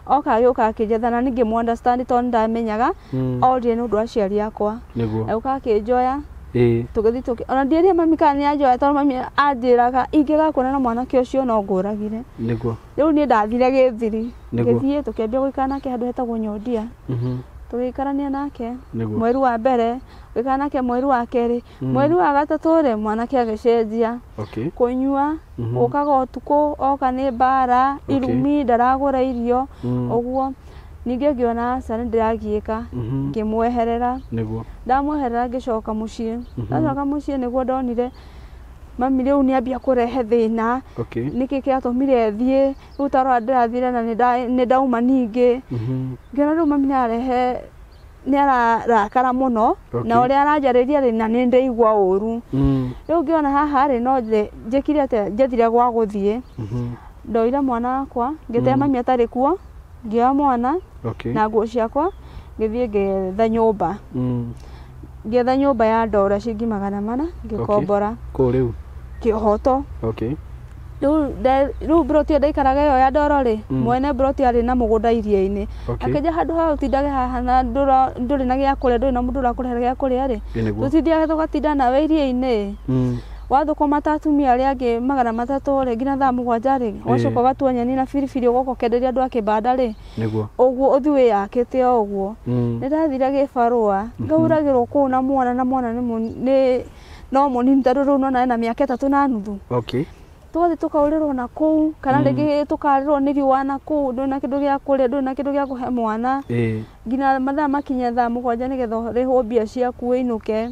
Oka agĩũka akĩnjethana ningĩ mu understand tondũ ndamenyaga orire nĩ ũndũ wa aciari akwa. Agĩũka akĩnjoya tũgĩthiĩ ona ndierie mami kana nĩ anjoya tondũ mami anjĩraga ingĩgakuona na mwanake ũcio no ngũragire. Rĩu niĩ ndathire gĩthiri ngĩthiĩ tũkĩambia gũikara nake handũ hetagwo Nyondia. Tũgĩikarania nake mweri wa mbere gũikara nake mweri wa kerĩ. Mweri wa gatatũ rĩ mwanake agĩcenjia kũnyua ũkaga ũtukũ oka nĩ mbara irumi ndaragũra irio ũguo. Ningĩ ngĩona aca nĩ ndĩragiĩka ngĩmweherera. Ndamweherera ngĩcoka mũciĩ. Ndacoka mũciĩ nĩguo ndonire mami rĩu nĩ ambia kũrehe thĩna nĩkĩ kĩatũmire thiĩ rĩu tarora ndĩrathire na nĩ ndauma ningĩ. Ngĩona rĩu mami nĩ ararakara mũno na ũrĩa aranjarĩria rĩ na nĩ ndaigua ũru. Rĩu ngĩona haha rĩ no njĩkire atĩa njethire gwa gũthiĩ. Ndoire mwana wakwa ngĩte mami atarĩ kuo ngĩoya mwana na nguo ciakwa ngĩthiĩ ngĩetha nyũmba. Ngĩetha nyũmba ya ndora ciringi 400 ngĩkombora Kĩohoto. Rĩu broti ndaikaraga ĩyo ya ndoro rĩ mwene broti arĩ na mũgũnda iria-inĩ. Akĩnja handũ ha ũtindage haha na ndũrĩ na gĩa kũrĩa ndũrĩ na mũndũ ũrakũrehera gĩa kũrĩa rĩ tũtithiaga tũgatinda nawe iria-inĩ. Wathũkũma atumia arĩa angĩ 300 rĩ nginya thaa 7 rĩ wacoka ũgatua nyeni na biribiri ũgoka ũkenderia andũ a kĩbanda rĩ ũguo ũthiĩ wĩyakĩte o ũguo. Nĩ ndathire gĩbarũa ngauragĩrwo kũu na mwana no mũnini tondũ rĩu nona ena mĩaka 3.5. Tũgathiĩ tũkaurĩrwo na kũu kana rĩngĩ tũkarĩrwo nĩ riũa na kũu ndũrĩ na kĩndũ gĩa kũrĩa ndũrĩ na kĩndũ gĩa kũhe mwana nginya mathaa makinya thaa 7 nĩgetha ũrĩhwo mbia ciaku wĩinũke.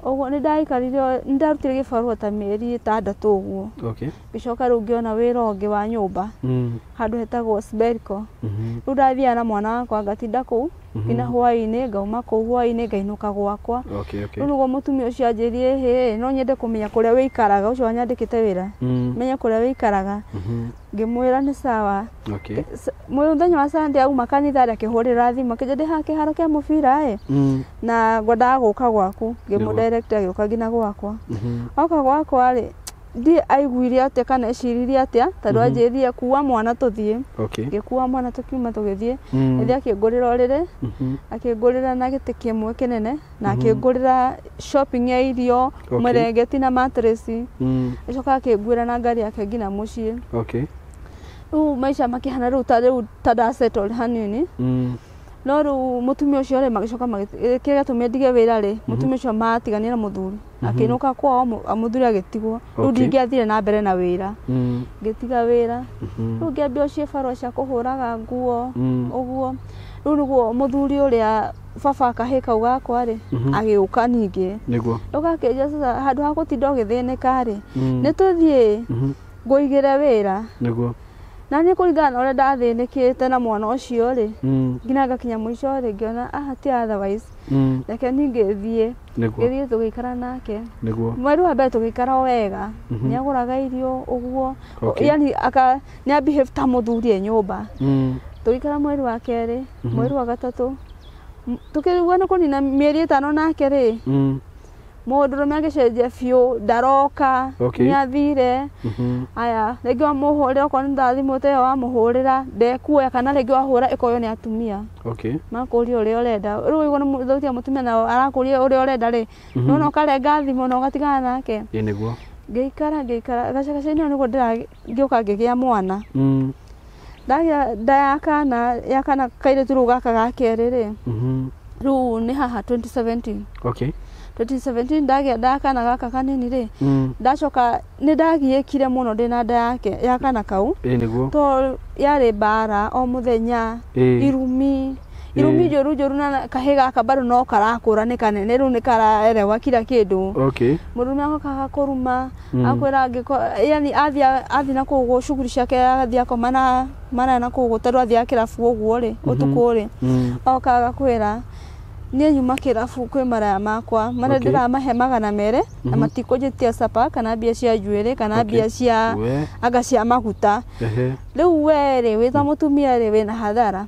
Ũguo nĩ ndaikarire nĩ ndarutire gĩbarũa ta mĩeri 6 ũguo. Ngĩcoka rĩu ngĩona wĩra ũngĩ wa nyũmba handũ hetagwo Sberico. Rĩu ndathiaga na mwana wakwa ngatinda kũu nginya hwaĩ-inĩ ngauma kũu hwaĩ-inĩ ngainũka gwakwa. Rĩu nĩguo mũtumia ũcio anjĩrire hĩ no nyende kũmenya kũrĩa wĩikaraga ũcio wanyandĩkĩte wĩra menye kũrĩa wĩikaraga. Ngĩmwĩra nĩ sawa. Mũthenya wa Sunday auma kanitha akĩhũrĩra thimũ akĩnjĩra ndĩ haha kĩharo kĩa mũbira na ngwendaga gũka gwaku. Ngĩmũdirect agĩũka nginya gwakwa. Oka gwakwa rĩ ndiĩ aiguire atĩa kana eciririe atĩa tondũ anjĩrire kuua mwana tũthiĩ. Ngĩkuua mwana tũkiuma tũgĩthiĩ ĩthiĩ akĩngũrĩra ũrĩrĩ akĩngũrĩra na gĩtĩ kĩmwe kĩnene na akĩngũrĩra shopping ya irio mũrengeti na mattress. Acoka akĩnguĩra na ngari yake nginya mũciĩ. Rĩu maica makĩhana rĩu ta ndasettle hanini. No rĩu mũtumia ũcio rĩ magĩcoka kĩrĩa gĩatũmire ndige wĩra rĩ mũtumia ũcio matigania na mũthuri akĩinũka kwao mũthuri agĩtigwo. Rĩu ndingĩathire na mbere na wĩra ngĩtiga wĩra. Rĩu ngĩambia ũcio barũa cia kũhũraga nguo ũguo. Rĩu nĩguo mũthuri ũrĩa baba kahĩĩ kau gakwa rĩ agĩũka ningĩ ũka akĩnjĩra sasa handũ ha gũtinda ũgĩthĩnĩka rĩ nĩ tũthiĩ ngũigĩre wĩra. Na niĩ kũringana na ũrĩa ndathĩnĩkĩte na mwana ũcio rĩ nginya ngakinya mũico rĩ ngĩona ti otherwise reke niĩ ngĩthiĩ tũgĩikara nake. Mweri wa mbere tũgĩikara o wega nĩ agũraga irio ũguo yani nĩ abehave ta mũthuri nyũmba. Tũgĩikara mweri wa kerĩ mweri wa gatatũ tũkĩiguana kũnina mĩeri 5 nake rĩ mũndũrũme agĩcenjia biũ ndaroka nĩ athire. Aya rĩngĩ wamũhũrĩra okorwo nĩ thimũ ta ĩyo wamũhũrĩra ndekuoya kana rĩngĩ wahũra ĩkoywo nĩ atumia makũria ũrĩa ũrenda. Rĩu ũiguana thauti ya mũtumia na arakũria ũrĩa ũrenda rĩ nona ũkarenga thimũ na ũgatigana nake. Ngĩikara gacagaca-inĩ ĩyo nĩguo ngĩũka ngĩgĩa mwana. Ndagĩa nda ya kana kairĩtu rĩu gaka ga kerĩ rĩ rĩu nĩ haha 2017 ndagĩa nda kana gaka kanini rĩ ndacoka nĩ ndagiĩkire mũno ndĩna nda yake ya kana kau to yarĩ mbara o mũthenya irumi njũru na kahĩĩ gaka bado no karakũra nĩ kanene rĩu nĩ karaerewa kila kĩndũ. Mũndũrũme agokaga kũruma akwĩra yani athiĩ na kũu shughuli ciake athiĩ akoma na kũu tondũ athiĩ kĩrabu ũguo rĩ ũtukũ rĩ okaga kwĩra niĩ nyuma kĩrabu kwĩ maraya makwa marĩa ndĩramahe 200 na matikũnjĩtia capa kana mbia cia njuĩrĩ kana mbia cia anga cia maguta. Rĩu we rĩ wĩ ta mũtumia rĩ wĩna hathara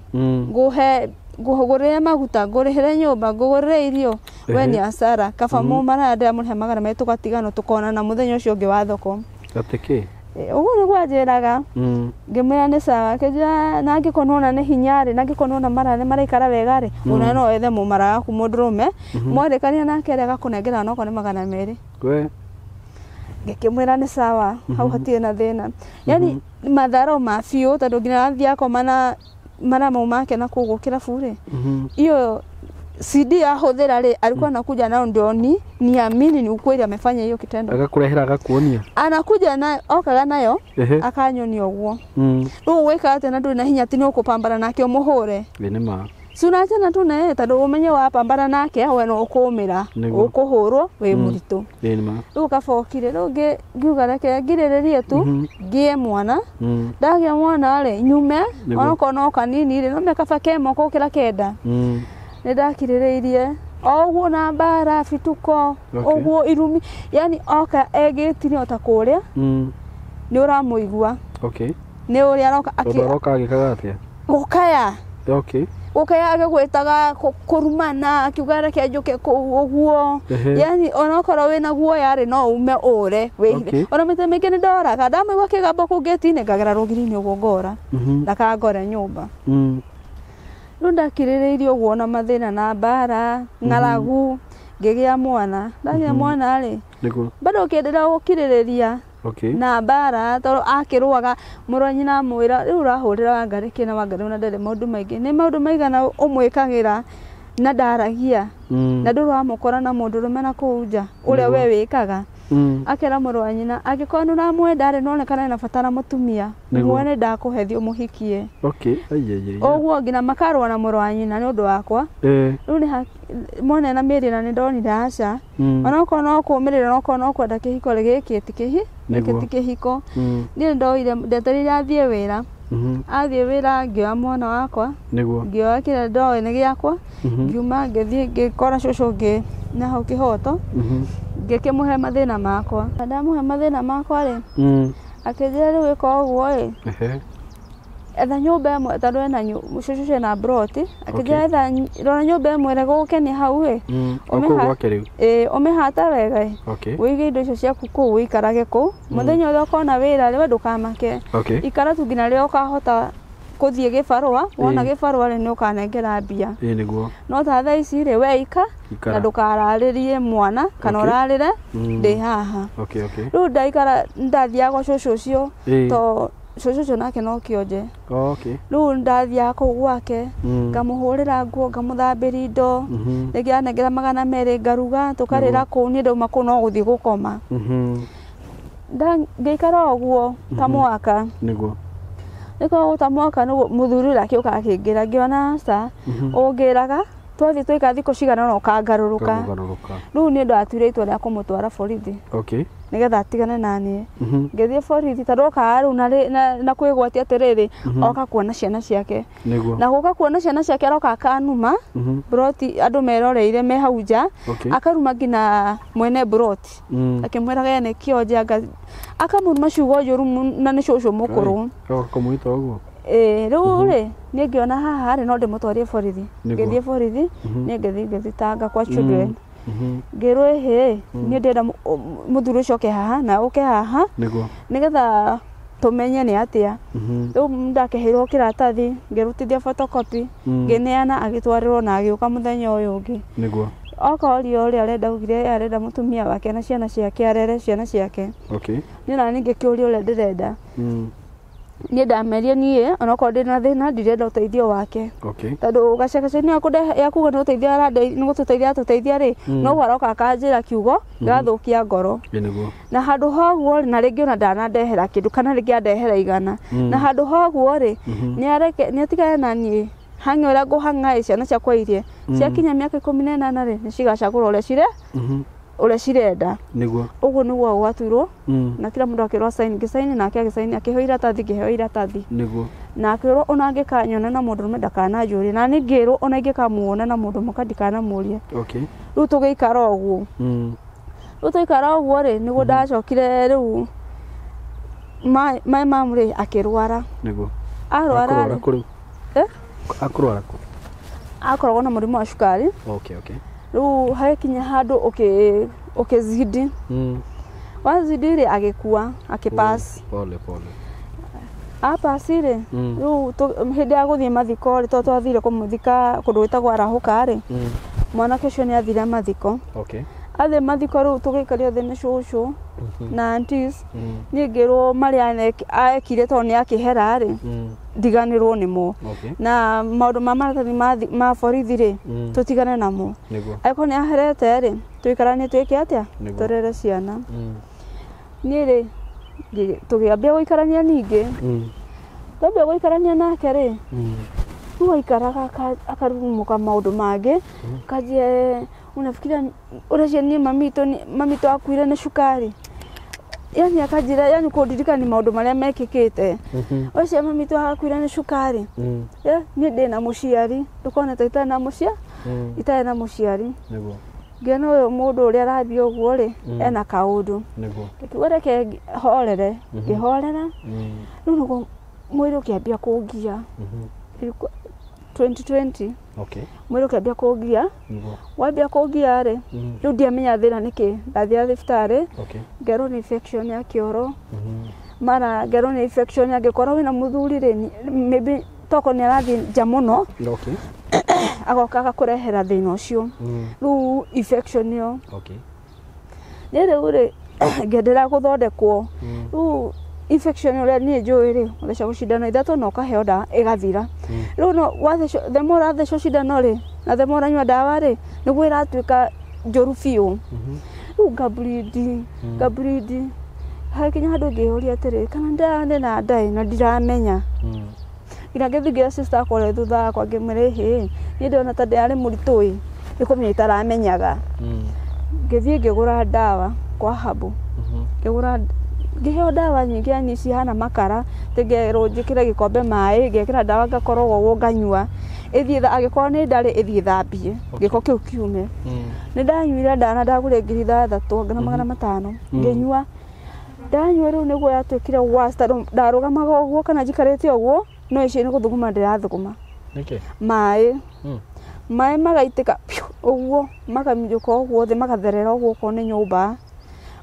ngũgũrĩre maguta ngũrĩhĩre nyũmba ngũgũrĩre irio we nĩ hasara kaba maraya ndĩramũhe 200 tũgatigana tũkonana mũthenya ũcio ũngĩ wa thoko. Gatĩkĩ Ũguo nĩguo anjĩraga ngĩmwĩra nĩ sawa kĩnjĩra na angĩkorwo ona nĩ hinya rĩ na angĩkorwo ona maraya maraikara wega rĩ ona no ethe mũmara waku mũndũrũme mwarĩkania nake rĩ agakũnengera ona okorwo nĩ 200 we ngĩkĩmwĩra nĩ sawa hau hatirĩ na thĩna. Yani matharo ma biũ tondũ nginya athii akoma na maramo make na kũgũ kĩrabu rĩ hiyo CD ahũthĩra rĩ alikuwa anakuja nao ndio niamini ni ukweli amefanya hiyo kitendo. Agakurehera agakuonia. Anakuja nayo okaga nayo akanyonia ũguo. Rĩu weka atĩ na ndũrĩ na hinya atĩ nĩ ũkũpambana nake ũmũhũre. Nĩma. Sunachana tu naye tondũ ũmenye wapambana nake we no ũkũmĩra ũkũhũrwo wĩ mũritũ. Nĩma. Rĩu kabokire rĩu ngiuga reke ngirĩrĩrie tu ngie mwana. Ndagĩa mwana rĩ nyume onokorwo no kanini rĩ no mekaba kemoko gũkĩra kenda. Nĩndakirĩrĩirie oguo na mbara bituko oguo irumi yani oka egĩtire ota kũrĩa nĩ ũramũigua nĩ ũrĩa aroka agĩkaga atĩa gũkaya gũkaya agĩgwĩtaga kũrumana akiuga reke njũke kũu ũguo yani onokorwo wĩna guoya rĩ no ume ũre wĩhire ona mĩtĩ mĩingĩ nĩndoraga ndamũigua kĩgambo kũu gĩti-inĩ ngagera rũgiri-inĩ ũguo ngora ndakangore nyũmba. Rĩu ndakirĩrĩirie ũguo na mathĩna na mbara ng'aragu ngĩgĩa mwana ndagĩa mwana rĩ bado kĩendelea gũkirĩrĩria na mbara tondũ akĩrũaga mũrũ wa nyina amwĩra rĩu ũrahũrĩra Wangari kĩna Wangari ona ndarĩ maũndũ maingĩ nĩ maũndũ maigana ũmwĩkagĩra na ndaragia na ndũramũkora na mũndũrũme na kũu nja ũrĩa we wĩkaga akera mũrũ wa nyina angĩkorwo nĩ ũramwenda rĩ nonekana ena bata na mũtumia muone ndakũhethi ũmũhikie ũguo nginya makarũa na mũrũ wa nyina nĩ ũndũ wakwa rĩu nĩ mwana na mĩeri na nĩ ndonire aca onokorwo no kũũmĩrĩra onokorwo no kwenda kĩhiko gĩkĩ ti kĩhiko niĩ ndoire ndetereire athiĩ wĩra athiĩ wĩra ngĩoya mwana wakwa ngĩoya kĩrĩa ndoĩ nĩ gĩakwa ngiuma ngĩthiĩ ngĩkora cũcũ ũngĩ na hau kĩhoto ngĩkĩmũhe mathĩna makwa ndamũhe mathĩna makwa rĩ akĩnjĩra rĩu ĩka ũguo ĩ etha nyũmba ĩmwe tondũ ena cũcũ ena broti akĩnjĩra etha rora nyũmba ĩmwe ĩrĩa gũgũkenia hau ĩ ũmĩhata wega wĩige indo icio ciaku kũu wĩikarage kũu mũthenya ũrĩa ũkona wĩra rĩ we ndũkamake ikara tu nginya rĩrĩa ũkahota kũthiĩ gĩbarũa wona gĩbarũa rĩ nĩ ũkanengera mbia no ta thaa ici rĩ we ika na ndũkararĩrie mwana kana ũrarĩre ndĩ haha rĩu ndaikara ndathiaga cũcũ ũcio to cũcũ ũcio nake no kĩonje rĩu ndathiaga kũu gwake ngamũhũrĩra nguo ngamũthambĩria indo rĩngĩ anengera 200 ngaruga tũkarĩra kũu niĩ ndauma kũu no gũthiĩ gũkoma ngĩikara ũguo ta mwaka nĩko ta mwaka mũthuri ũrĩa akĩũka akĩngĩra ngĩona aca ũngĩraga twathiĩ tũika thikũ cigana ũna ũkangarũrũka rĩu niĩ ndatuire itua rĩa kũmũtwara borithi nĩgetha atigane naniĩ ngĩthiĩ borithi tondũ okaga rĩu na kwĩgwatia atĩrĩrĩ oka kuona ciana ciake na gũka kuona ciana ciake aroka akanuma broti andũ meroreire me hau nja akaruma nginya mwene broti akĩmwĩraga ye nĩ kĩonje akamũruma ciugo njũru na nĩ cũcũ mũkũrũ kũmwĩta ũguo rĩu rĩ niĩ ngĩona haha rĩ no ndĩmũtwarie borithi ngĩthiĩ borithi niĩ ngĩthitanga kwa children ngĩrwo ĩhĩ niĩ ndĩrenda mũthuri ũcio oke haha na ũke haha nĩgetha tũmenye nĩ atĩa rĩu ndakĩheirwo kĩratathi ngĩrutithia photocopy ngĩneana agĩtwarĩrwo na agĩũka mũthenya ũyũ ũngĩ okorio ũrĩa arenda mũtumia wake na ciana ciake arere ciana ciake niĩ nani ngĩkĩũria ũrĩa ndĩrenda niĩ ndameria niĩ onokorwo ndĩ na thĩna ndirenda ũteithio wake tondũ gacekaceni ya kuga nĩ gũtũteithia atũteithia rĩ noguo aroka akanjĩra kiugo gĩgathũkia ngoro na handũ hoguo na rĩngĩ ona ndanandehera kĩndũ kana rĩngĩ andehera igana na handũ hoguo rĩ nĩ atigane na niĩ hang'e ũrĩa ngũhang'a ciana ciakwa irie ciakinya mĩaka 18 rĩ nĩ cigacagũra ũrĩa cirenda ũguo nĩguo gwatuirwo na kila mũndũ akĩrwo sign ngĩsaini nake agĩsaini akĩheo iratathi ngĩheo iratathi na akirwo ona angikanyona na mundu ndakananjurie na ni ngirwo ona ingikamuona na mundu ndikanamuria okay riu tugiikara uguo riu tuikara uguo ri niguo ndacokire riu mai mamuri akirwara niguo arwara akurwara ku akoragwo na murimu wa cukari okay riu hakinya handu ukizidi wazidi ri agikua akipass pole apasi ri riu hindi ya guthie mathiko ri twathire kumuthika kundu witagwo arahuka ri mwanake ucio ni athire mathiko okay athe mathiko riu tugikaria thini cucu na aunties ni ngirwo maria ekire to ni akihera ri ndiganirwo nimo na maundu maratathi ma borithi ri tutigane namo aiko ni aherete ri tuikaranie twike atia turere ciana ni ri tugiambia guikarania ningi twambia guikarania nake ri riu aikaraga akarumuka maundu mangi kajie unafikiria urajia ni mamito akuire na cukari yani akajira yani kudirika ni maundu maria mekikite ocia mamito akuire na cukari ni ndina muciari ndukona taita na mucia itae na muciari niguo ngena uyu mundu uria arathie uguo ri ena kaundu niguo kiwereke horere ngihorera riu niguo mwiri ukiambia kungia 2020 okay mwiri ukiambia kungia wambia kungia ri riu ndiamenya thina niki ndathia thibitarĩ okay ngerwo ni infection ya kioro mara ngerwo ni infection angikora wina muthuri ri maybe toko ni arathie nja muno okay agoka agakurehera thina ucio riu infection yo okay ni riu ri ngendera guthondekwo riu infection uria ni njui ri ureca gucindano ithatu no kaheo dawa igathira riu no watheco the more atheco cindano ri na the more anyua dawa ri niguo iratuika njuru biu riu ngabridi hakinya handu ngiuria atiri kana ndane na ndai na ndiramenya ina ngithigira sister akore thutha akwa ngimwira hi ni ndona ta ndari muritui ikumenya itaramenyaga ngithie ngigura dawa kwa habu ngiheo dawa nyingi yani cihana makara tingerwo njikire gikombe mai ngekira dawa ngakorwo wo nganyua ithie agikorwo ni ndari ithie thambie giko kiu kiume ni ndanyuire ndana ndagure ngiri 3 na 500 nginyua ndanyua riu niguo yatwikire worst ndarugamaga uguo kana njikarite uguo no ici ni guthuguma ndirathuguma mai magaitika uguo makamjuka uguo the magatherera uguo ko ni nyumba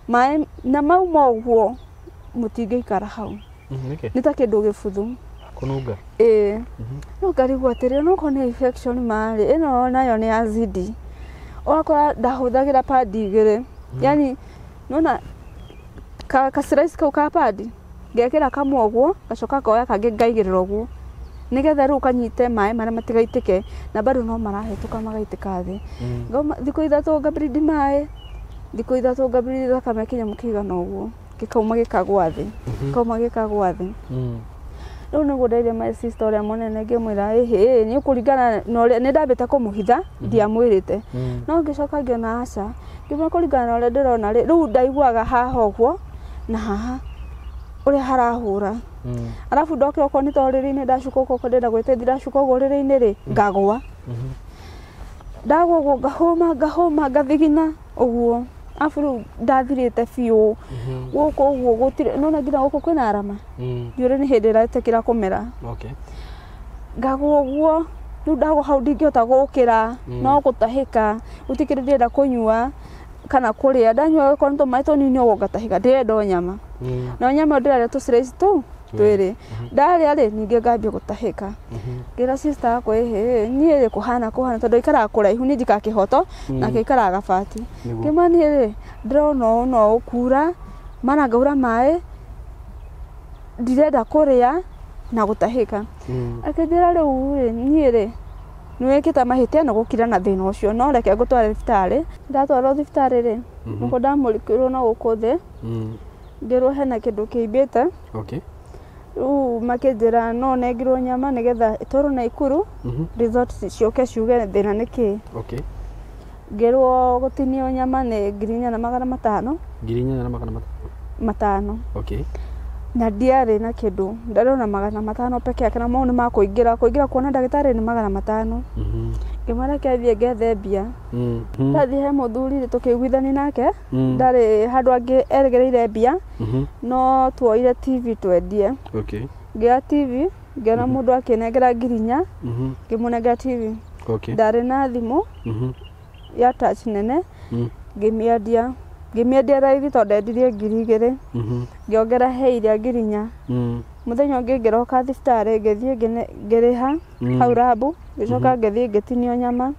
mai na mauma uguo mutingeikara hau ni ta kindu gibuthu kununga no ngarigwo atiri no ko ni infection mari ino nayo ni azidi wakora ndahuthagira padi igiri yani nona kasiraisi kau ka padi ngekira kamwe uguo gacoka koya kangi ngaigirira uguo nigetha riu kanyite mai maria matigaitike na bado no marahituka magaitika thi thiko ithatu ngabridi mai thiko ithatu ngabridi thakame kinya mukigana uguo gikauma gikagwa thi riu niguo ndairie my sister uria munene ngimwira ni ukuringana ni ndambite kumuhitha ndiamwirite no ngicoka ngiona aca ngimwira kuringana na uria ndirona riu ndaiguaga haha uguo na haha uria harahura arafu ndokira uko ni toriri-ini ndacuka uko ndenda gwitethi ndacuka uguo riri-ini ri ngagwa ndagwa uguo ngahoma ngathigina uguo afu riu ndathirite biu guku uguo gutire nona nginya guku kwina arama ndiure ni hindi iratekira kumera ngagwa uguo riu ndagwa hau ndingihota gukira no gutahika gutikire ndirenda kunyua kana kuria ndanyua ko nto mai tonini uguo ngatahika ndirenda nyama na nyama ndirarĩa tuciraci tu twiri ndarĩa ri ningi ngambia gutahika ngira sister akwa nie ri kuhana tondu ikara kuraihu ni njika kihoto na ikara gabati kimani ri ndrona no ukura mana ngaura mai ndirenda kuria na gutahika akithira riu nie ri niwekita mahitia na gukira na thina ucio no reke ngutware thibitari ndatwara thibitari ri nuko ndamurikirwo na gukuthe ngirwo hena kindu kiimbite okay makinjira no negirwo nyama nigetha itoro na ikuru resort cioke ciuge thina niki okay ngirwo gutinio nyama ni 4,500 4,500 matano okay na ndiarĩ na kĩndũ ndarona 500 peke yake na mau nĩ makũingĩra kuona ndagĩtarĩ nĩ 500 ngĩmara kĩathiĩ gethe mbia ndathiĩ he mũthuri tũkĩiguithania nake ndarĩ handũ angĩ eregereire mbia no tuoire TV twendie ngĩa TV ngĩona mũndũ akĩnengera ngirinya ngĩmũnengera TV ndarĩ na thimũ ya touch nene ngĩmĩendia raithi tondũ endirie 2,000 ngĩongera he iria ngirinya mũthenya ũngĩ ngĩroka thibitarĩ ngĩthiĩ ngĩrĩha hau rabu ngĩcoka ngĩthiĩ ngĩtinio nyama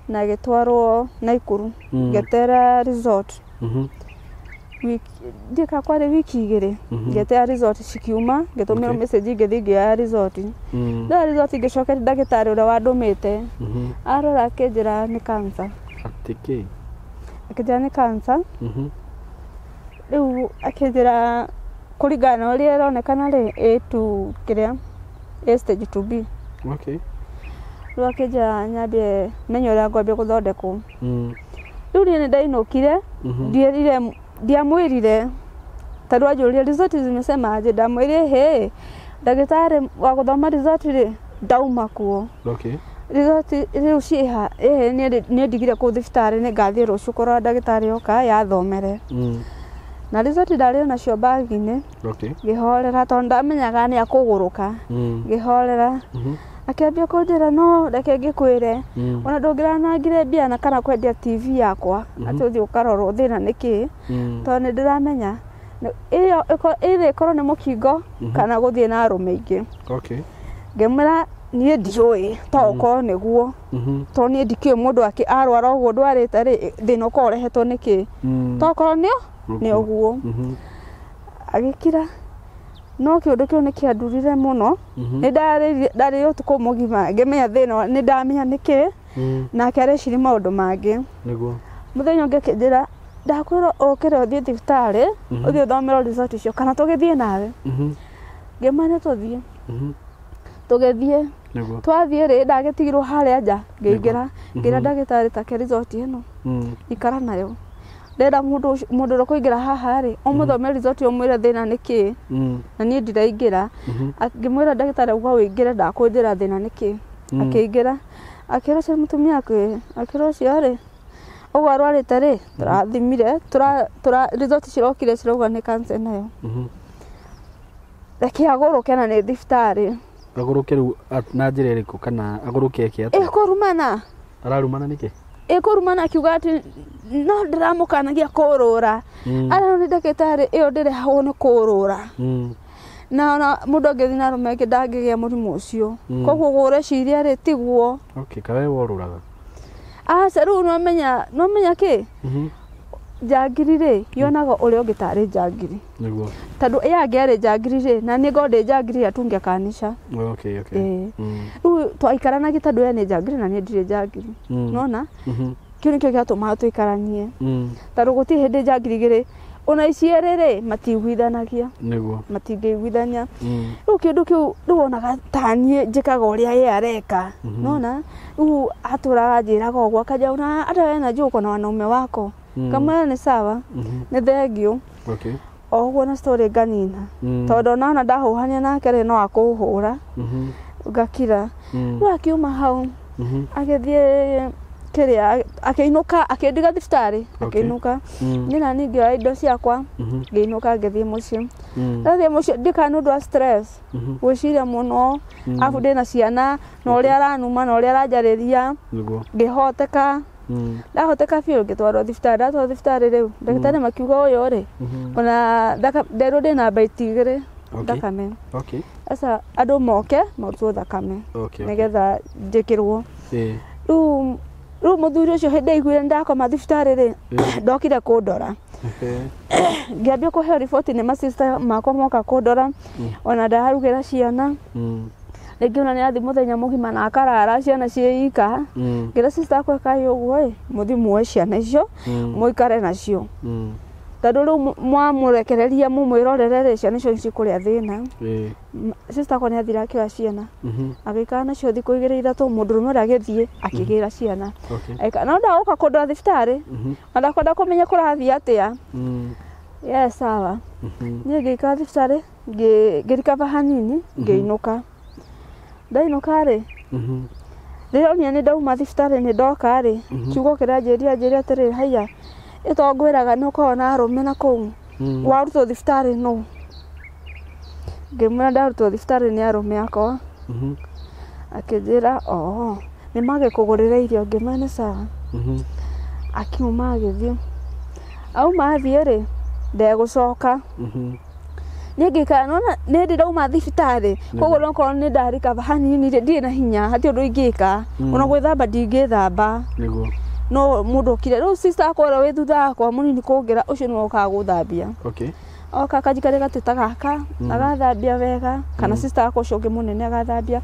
na gĩtwarwo Naikuru ngĩtera resort ndika kwarĩ wiki 2 ngĩtera resort cikiuma ngĩtũmĩrwo message ngĩthiĩ ngĩoya resort nda resort ngĩcoka ndagĩtarĩ ũrĩa wandũmĩte arora akĩnjĩra nĩ cancer akĩnjĩra nĩ cancer rĩu akĩnjĩra kũringana na ũrĩa ĩronekana rĩ A2 kĩrĩa A stage 2B rĩu akĩnjĩra nyambie menye ũrĩa ngwambia gũthondekwo rĩu niĩ nĩ ndainũkire ndiamwĩrire tondũ anjũria resort zimesema aje ndamwĩrire hĩ ndagĩtarĩ wa gũthoma resort rĩ ndauma kuo resort rĩu ciĩha niĩ ndigire kũu thibitarĩ nĩ ngathiĩ rũciũ korwo ndagĩtarĩ oka yathomere na resort ndarĩ nacio bagi-inĩ ngĩhorera tondũ ndamenyaga nĩ akũgũrũka ngĩhorera akĩambia kũnjĩra no reke ngĩkwĩre ona ndũngĩranangire mbia na kana kwendia TV yakwa atĩ ũthiĩ ũkarorwo thĩna nĩkĩ tondũ nĩ ndĩramenya ĩrĩ ĩkorwo nĩ mũkingo kana gũthiĩ na arũme aingĩ ngĩmwĩra niĩ ndiũĩ to ũkorwo nĩguo tondũ niĩ ndikĩũĩ mũndũ arwara ũguo ndwarĩte rĩ thĩna ũkorwo ũrehetwo nĩkĩ to ũkorwo nĩ ũguo agĩkira no kĩũndũ kĩu nĩ kĩandurire mũno nĩ ndarĩ ũtukũ mũgima ngĩmenya thĩna nĩ ndamenya nĩkĩ nake areciria maũndũ mangĩ mũthenya ũngĩ akĩnjĩra ndakwĩra ũkĩre ũthiĩ thibitarĩ ũthiĩ ũthomerwo resort icio kana tũgĩthiĩ nawe ngĩmana tũthiĩ tũgĩthiĩ twathiĩ rĩ ndagĩtigirwo harĩa nja ngĩingĩra ngĩra ndagĩtarĩ take resort ĩno ikara nayo ndenda mũndũ ũrĩa kũingĩra haha rĩ ũmũthome resort ũmwĩre thĩna nĩkĩ na niĩ ndiraingĩra ngĩmwĩra ndagĩtarĩ auga wĩingĩre ndakũnjĩra thĩna nĩkĩ akĩingĩra akĩĩra ũcio mũtumia akĩĩra ũcio rĩ ũguo arwarĩte rĩ tũrathimire resort cirokire cirauga nĩ cancer nayo reke agũrũke na nĩ thibitarĩ agũrũke rĩu na njĩra ĩrĩkũ kana agũrũke eke atĩa kũrumana ararumana nĩkĩ kũrumana akiuga atĩ no ndĩramũkanagia kũrũra arĩa nĩ ndagĩtarĩ ĩyo ndĩrehagwo nĩ kũrũra na mũndũ angĩthiĩ na arũme aingĩ ndangĩgĩa mũrimũ ũcio koguo ũreciria rĩ tiguo kawe worũraga aca rĩu no menya kĩ njangiri rĩ yonaga ũrĩa ũngĩ tarĩ njangiri tondũ ĩya angĩarĩ njangiri rĩ na nĩ ngorwo ndĩ njangiri atungĩakanisha rĩu twaikaranagia tondũ ĩya nĩ njangiri na niĩ ndirĩ njangiri nona kĩu nĩkĩo gĩatũmaga tũikaranie tondũ gũtirĩ hĩndĩ njangiri igĩrĩ ona ici erĩ rĩ matiguithanagia matingĩiguithania rĩu kĩndũ kĩu rĩu onaga ta niĩ njĩkaga ũrĩa ye areka nona rĩu atũraga njĩraga ũguo akanjaũra hata wena njũko na wanaume wako kamwe nĩ sawa nĩ thengio oguo na story nganina tondũ ona ndahũhania nake rĩ no akũhũra ngakira rĩu akiuma hau agĩthiĩ kĩrĩa akĩinũka akĩndiga thibitarĩ akĩinũka niĩ na niĩ ngĩoya indo ciakwa ngĩinũka ngĩthiĩ mũciĩ ndathiĩ mũciĩ ndikana ũndũ wa stress gwĩciria mũno afu ndĩna ciana na ũrĩa aranuma na ũrĩa aranjarĩria ngĩhoteka ndahoteka biũ ngĩtwarwo thibitarĩ ndatwarwo thibitarĩ rĩu ndagĩtarĩ makiuga ũyũ rĩ ona nderwo ndĩna mbaiti 2 thakame sasa andũ moke marutwo thakame nĩgetha njĩkĩrwo rĩu mũthuri ũcio hĩndĩ aiguire ndakoma thibitarĩ rĩ ndokire kũndora ngĩambia kũheo riboti nĩ masista makwa moka kũndora ona ndaharugĩra ciana rĩngĩ ona nĩ athi mũthenya mũgima na akarara ciana ciĩ ika ngĩra sister akwa kaĩ ũguo mũthi muoe ciana icio mũikare nacio tondũ rĩu mwamũrekereria mũmwĩrorere rĩ ciana icio cikũrĩa thĩna sister akwa nĩ athire akĩoya ciana agĩikara nacio thikũ 2-3 mũndũ ũmwe ũrĩa agĩthiĩ akĩgĩra ciana no ndagũka kũndora thibitarĩ na ndakwenda kũmenya kũrathiĩ atĩa Yes, sawa. Niĩ ngĩikara thibitarĩ, ngĩrikaba hanini, ngĩinũka. Ndainũka rĩ, rĩrĩa niĩ nĩ ndauma thibitarĩ nĩ ndoka rĩ, kiugo kĩranjĩria atĩrĩrĩ, haiya, ĩto ngwĩraga nĩ ũkoragwo na arũme na kũu. Warutwo thibitarĩ no. Ngĩmwĩra ndarutwo thibitarĩ nĩ arũme akwa. Akĩnjĩra, nĩ magĩkũgũrĩra irio, ngĩmwĩra nĩ sawa. Akiuma agĩthiĩ. Auma athiĩ rĩ, ndegũcoka. Niĩ ngĩikara nona nĩ ndĩrauma thibitarĩ, koguo no korwo nĩ ndarikaba hanini ndirĩ na hinya, hatirĩ ũndũ ingĩka. Ona gwĩthamba ndingĩthamba. No mũndũ okire, rĩu sister akwa ũrĩa wĩ thutha wakwa mũnini kũngĩra, ũcio nĩwe ũkaga gũthambia. Oka akanjikaria gatĩta gaka, agathambia wega, kana sister akwa ũcio ũngĩ mũnene agathambia.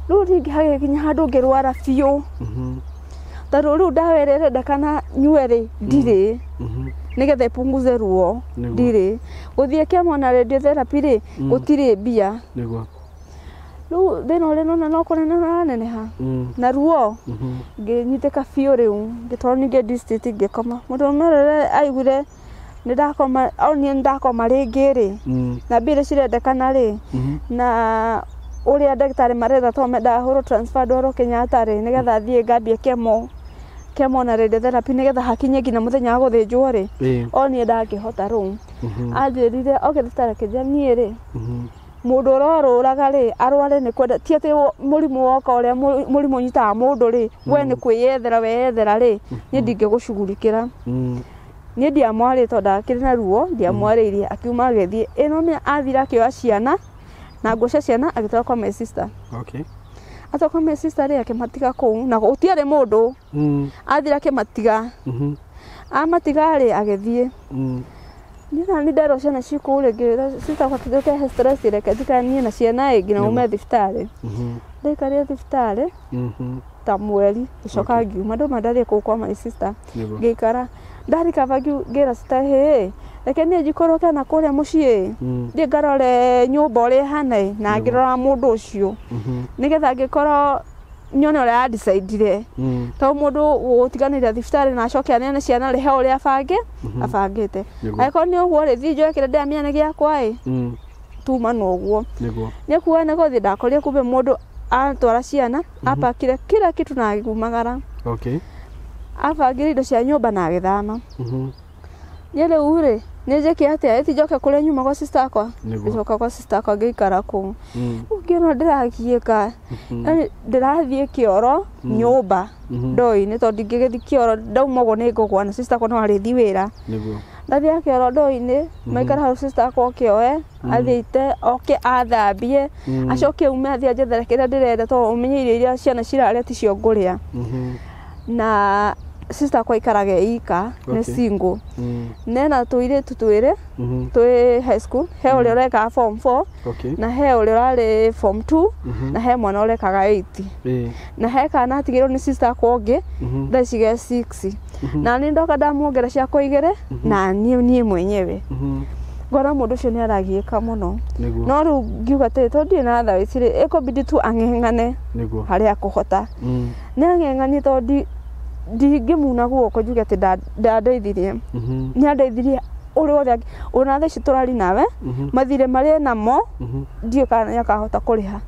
Rĩu rĩngĩ hagĩkinya handũ ngĩrwara biũ. Tondũ rĩu ndawa ĩrĩa ĩrendekana nyue rĩ, ndirĩ. Nĩgetha ĩpunguze ruo, ndirĩ. Gũthiĩ kemo na radiotherapy rĩ, gũtirĩ mbia. Rĩu thĩna ũrĩa nona no kũnene ũraneneha. Na ruo, ngĩnyitĩka biũ rĩu, ngĩtwarwo ningĩ district ngĩkoma. Mũndũrũme ũrĩa aiguire nĩ ndakoma, niĩ nĩ ndakoma rĩngĩ rĩ, na mbia iria cirendekana rĩ, na ũrĩa ndagĩtarĩ marenda to ndahũrwo transfer ndwarwo Kenyatta rĩ, nĩgetha thiĩ ngambie kemo na radiotherapy nĩgetha hakinye nginya mũthenya wa gũthĩnjwo rĩ, niĩ ndangĩhota rĩu. Anjĩrire oke thibitarĩ, akĩnjĩra niĩ rĩ, mũndũ ũrorũraga rĩ, arware nĩ kwenda, ti atĩ mũrimũ woka ũrĩa mũrimũ ũnyitaga mũndũ rĩ, we nĩ kwĩyethera weyethera rĩ, niĩ ndingĩgũcugurikĩra. Niĩ ndiamwarĩte tondũ ndakĩrĩ na ruo, ndiamwarĩirie. Akiuma agĩthiĩ. No athire akĩoya ciana na nguo cia ciana agĩtwara kwa my sister. Atwa kwa my sister rĩ, akĩmatiga kũu na gũtiarĩ mũndũ. Athire akĩmatiga. Amatiga rĩ, agĩthiĩ. Niĩ nderwo ciana cikũu rĩngĩ, sister akwa akĩnjũkĩra stress reke njikanie na ciana ĩngĩ na ume thibitarĩ. Ndaikarire thibitarĩ ta mweri, gĩcoka ngiuma, ndauma ndathiĩ kũu kwa my sister. Ngĩikara ndarikaba ngĩra sister, reke niĩ njikũrũke na kũrĩa mũciĩ, thiĩ ngarore nyũmba ũrĩa ĩhana na ngĩrora mũndũ ũcio, nĩgetha angĩkorwo nyone ũrĩa andicaidire. Tondũ mũndũ gũtiganĩria thibitarĩ na acoke aneane ciana rĩ, he ũrĩa abangĩte. Angĩkorwo nĩ ũguo rĩ, thiĩ njoe kĩrĩa ndĩramĩane gĩakwa tuma na ũguo. Nĩ kuga nĩ gũthiĩ ndakorire kumbe mũndũ atwara ciana, apakire kila kitu na agĩkumagara. Abangire indo cia nyũmba na agĩthama. Niĩ rĩu rĩ, nĩ njĩke atĩa, ĩti njoke kũrĩa nyuma gwa sister akwa. Ngĩcoka kwa sister akwa ngĩikara kũu. Ngĩona ndĩragiĩka, ndĩrathiĩ kĩoro nyũmba ndoo-inĩ, tondũ ndingĩgĩthiĩ kĩoro ndauma ũguo nĩ ngũgwa, na sister akwa no arĩthiĩ wĩra. Ndathiĩ kĩoro ndoo-inĩ, maikara hau sister akwa okĩoe, athiĩte oke athambie, acoke ume athiĩ anjethere kĩrĩa ndĩrenda, tondũ ũmenye irio iria ciana cirarĩa ticio ngũrĩa. Na sister akwa aikaraga ika, nĩ single. Nena tũirĩtu twĩrĩ, twĩ high school, he ũrĩa ũrekaga form 4, na he ũrĩa ũrarĩ form 2, na he mwana ũrekaga 8. Na he kana atigĩrwo nĩ sister akwa ũngĩ, thaa ici ge 6. Na niĩ ndoka ndamuongera ciakwa 2 na niĩ mwenyewe. Ngona mũndũ ũcio nĩ aragiĩka mũno. No rĩu ngiuga atĩ tondũ ndirĩ na thaa ici rĩ, ĩkũbidi tu ang'eng'ane harĩa akũhota. Nĩ ang'eng'anie tondũ ndingĩmuna guoko njuge atĩ ndandeithirie. Nĩ andeithirie ũrĩa wothe, ona thaa ici tũrari nawe, mathirĩ marĩa namo ndiũĩ kana nĩ akahota kũrĩha,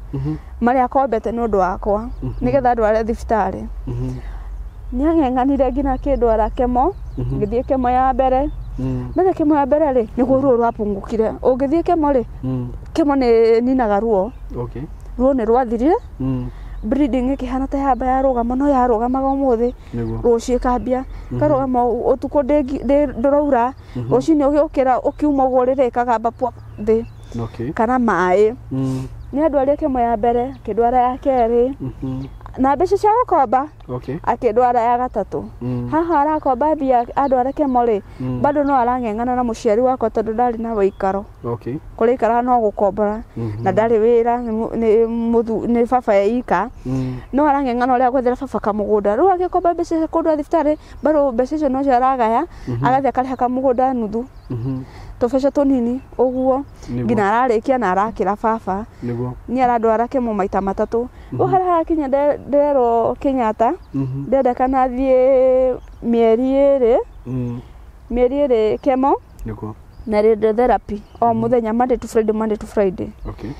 marĩa akombete nĩ ũndũ wakwa, nĩgetha ndware thibitarĩ. Nĩ ang'eng'anire nginya akĩndwara kemo, ngĩthiĩ kemo ya mbere. Ndathiĩ kemo ya mbere rĩ, nĩguo ruo rwapungũkire. Ũngĩthiĩ kemo rĩ, kemo nĩ ninaga ruo. Ruo nĩ rwathirire. Bleeding ĩkĩhana ta yamba yarũgama, no yarũgamaga ũmũthĩ, rũciũ ĩkambia, karũgama ũtukũ ndũraura, rũcinĩ ũgĩũkĩra ũkiuma ũguo rĩrĩ ĩkagamba thĩ kana maĩ. Nĩ andwarire kemo ya mbere, akĩndwara ya kerĩ, na mbeca cia gũkomba akĩndwara ya gatatũ. Haha arakomba mbia andware kemo rĩ, bado no arang'eng'ana na mũciari wakwa tondũ ndarĩ na ũikaro. Kũrĩa aikaraga no gũkombora, na ndarĩ wĩra, nĩ baba ika, no arang'eng'ana ũrĩa gwethera baba kamũgũnda. Rĩu agĩkomba mbeca cia kũndwara thibitarĩ, bado mbeca icio no cio aragaya, agathiĩ akarĩha kamũgũnda nuthu, tũbeca tũnini ũguo, nginya ararĩkia na arakĩra baba. Nĩ arandwara kemo maita matatũ. Rĩu harĩa harakinya nderwo Kenyatta, ndendekana thiĩ mĩeri 2 kemo, na radiotherapy o muthenya Monday to Friday. Okay.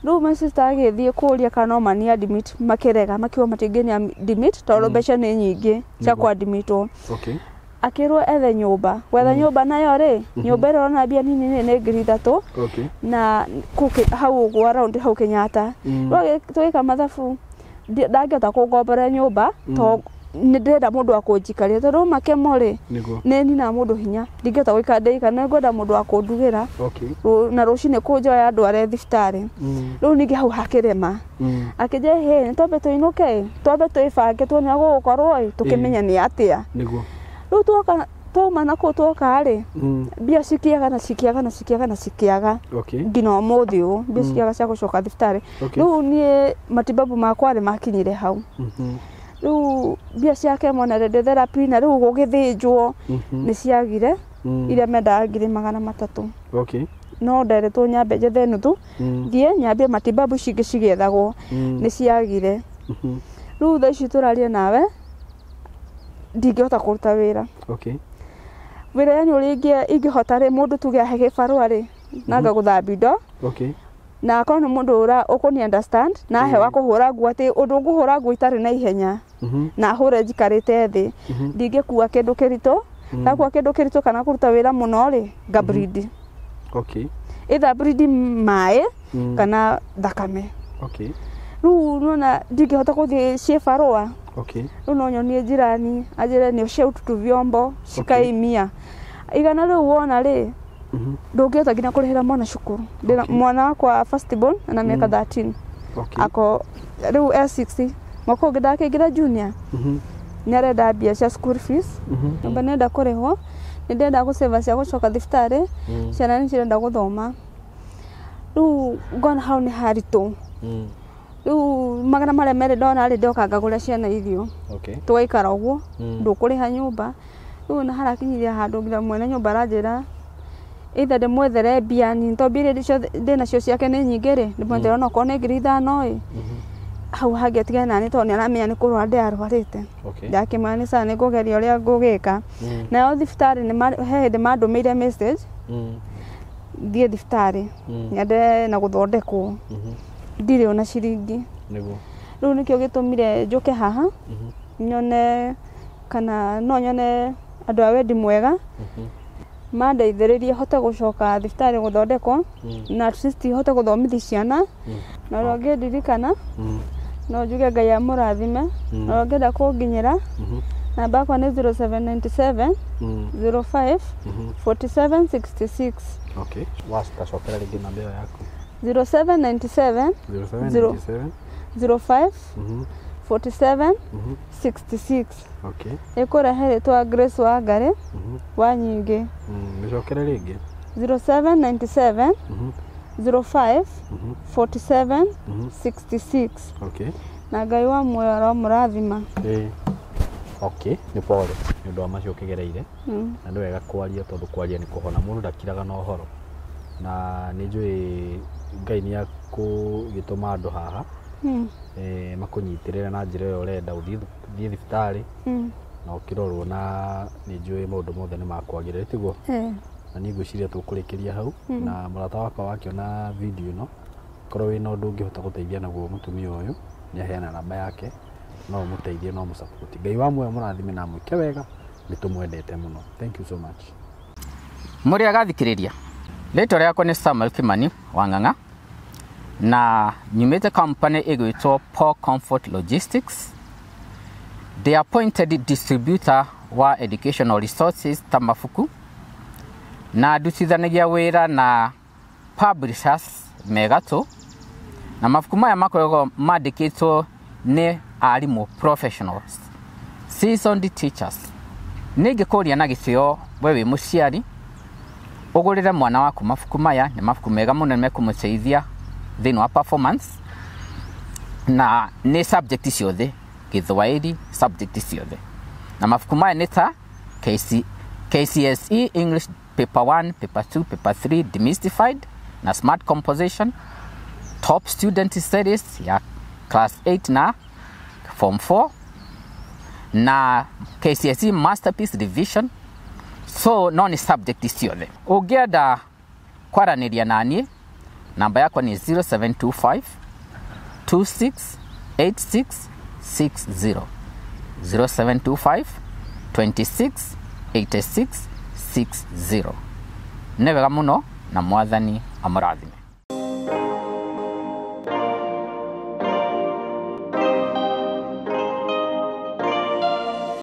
Riu my sister agithie kuria kana mani admit makirega makiwa matingeni admit toro mbeca ni nyingi cia kwa admitwo. Okay. Akirwo ethe nyumba wetha nyumba nayo ri nyumba iro na bia nini ni ngiri 3. Okay. Na hau gwa around hau Kenyatta twika mathabu ndangĩhota kũngombera nyumba to nĩ ndĩrenda mũndũ akũnjikaria tondũ makemo rĩ nĩ nina mũndũ hinya ndingĩhota gũikara ndĩika nĩ ngwenda mũndũ akũndugira na rũcinĩ kũnjoya ndware thibitarĩ rĩu ningĩ hau hakĩrema akĩnjĩra he nĩ twambe tũinũke twambe twĩbange tuone gũgũkorwo tũkĩmenya nĩ atĩa rĩu twoka twauma nakũu twoka rĩ mbia cikiaga nginya ũmũthĩ ũũ mbia cikiaga cia gũcoka thibitarĩ rĩu niĩ matibabu makwa rĩ makinyire hau rĩu mbia ciake mona radiotherapy na rĩu gũgĩthĩnjwo nĩ ciagire iria mendaga 300. No nderetwo nyambe njethe nuthu thiĩ nyambie matibabu cingĩ cigĩethagwo nĩ ciagire rĩu thaa ici tũraria nawe ndingĩhota kũruta wĩra wĩra yani ũrĩa ingĩhota rĩ mũndũ tuge ahe gĩbarũa rĩ na ngagũthambia indo na akorwo nĩ mũndũ ũkũni understand na ahe wa kũhũra nguo atĩ ũndũ ngũhũra nguo itarĩ na ihenya na hũre njikarĩte thĩ ndingĩkua kĩndũ kĩritũ ndakua kĩndũ kĩritũ kana kũruta wĩra mũno rĩ ngabreed either breed maĩ kana thakame rĩu nona ndingĩhota gũthiĩ ciĩbarũa rĩu no nyonie jirani anjĩre nĩ ũcia ũtutu vyombo cikaimia igana rĩu wona rĩ ndũngĩhota nginya kũrĩhĩra mwana cukuru mwana wakwa first born na mĩaka 13 ako rĩu S60 mwaka ũngĩ ndakĩingĩra junior nĩ arenda mbia cia school fees nyũmba nĩenda kũrĩhwo nĩ ndĩrenda gũcĩva cia gũcoka thibitarĩ ciana nĩ cirenda gũthoma rĩu ngona hau nĩ haritũ rĩu magana marĩa merĩ ndona rĩ ndoka ngagũra ciana irio tũgaikara ũguo ndũkũrĩha nyũmba rĩu na harakinyiria handũ nginya mwene nyũmba aranjĩra either ndĩmwethere mbia nini to mbia icio ndĩnacio ciake nĩ nyingĩ rĩ ndĩmwethere ona okorwo nĩ 5,000 ĩ hau hangĩatigana nani tondũ nĩaramenya nĩ kũrwara ndĩarwarĩte ndakĩmaanica nĩ ngũgeria ũrĩa ngũgĩka nayo thibitarĩ he hĩndĩ mandũmĩire message thiĩ thibitarĩ nyende na gũthondekwo ndirĩ ona ciringi rĩu nĩkĩo gĩtũmire njũke haha nyone kana no nyone andũ a wendi mwega mandeithĩrĩrie hote gũcoka thibitarĩ gũthondekwo na at least hote gũthomithia ciana na ũrĩa ũngĩndirikana no njuge Ngai amũrathime na ũrĩa ũngĩenda kũnginyĩra namba yakwa nĩ 0797 05 4766 wacokera rĩngĩ namba ĩyo yaku 0797 05 47 66 ĩkũrehe rĩtwa Grace Wangari wa Nyingĩ mĩcokere rĩngĩ 0797 05 47 66 na Ngai wa muoyo aromũrathima nĩ pole nĩ ũndũ wa macio ũkĩgereire na nĩ wega kwaria tondũ kwaria nĩ kũhona mũndũ ndakiraga na ũhoro na nĩ njũĩ Ngai nĩ akũgĩtũma andũ haha makũnyitĩrĩre na njĩra ĩyo ũrenda ũthiĩ thibitarĩ na ũkĩrorwo na nĩ njũĩ maũndũ mothe nĩ makwagĩrĩra tiguo na niĩ ngwĩciria tũkũrĩkĩria hau na mũrata wakwa wakĩona video ĩno korwo wĩna ũndũ ũngĩhota gũteithia naguo mũtumia ũyũ nĩ aheana namba yake no ũmũteithie no mũsupport Ngai wa muoyo mũrathime na mwĩke wega nĩ tũmwendete mũno thank you so much mũrĩ agathikĩrĩria rĩtwa rĩakwa nĩ Samuel Kimani wa Ng'ang'a na nyumĩte company ĩgwĩtwo Paul Comfort Logistics the appointed distributor wa educational resources ta mabuku na ndutithanagia wĩra na publishers megatũ na mabuku maya makoragwo mandĩkĩtwo nĩ arimũ professionals seasoned teachers nĩngĩkũria na gĩtĩo we wĩ mũciari ũgũrĩre mwana waku mabuku maya nĩ mabuku mega mũno nĩmekũmũteithia thĩinĩ wa performance na nĩ subject ciothe Gĩthwaĩri subject ciothe na mabuku maya nĩ ta KCSE English paper 1 paper 2 paper 3 demystified na smart composition top student studies ya class 8 na form 4 na KCSE masterpiece revision so no ni subject ciothe. Ungienda kwaraniria nani, namba yakwa ni 0725 268660 0725 268660. Nĩ wega mũno na mwathani amũrathime.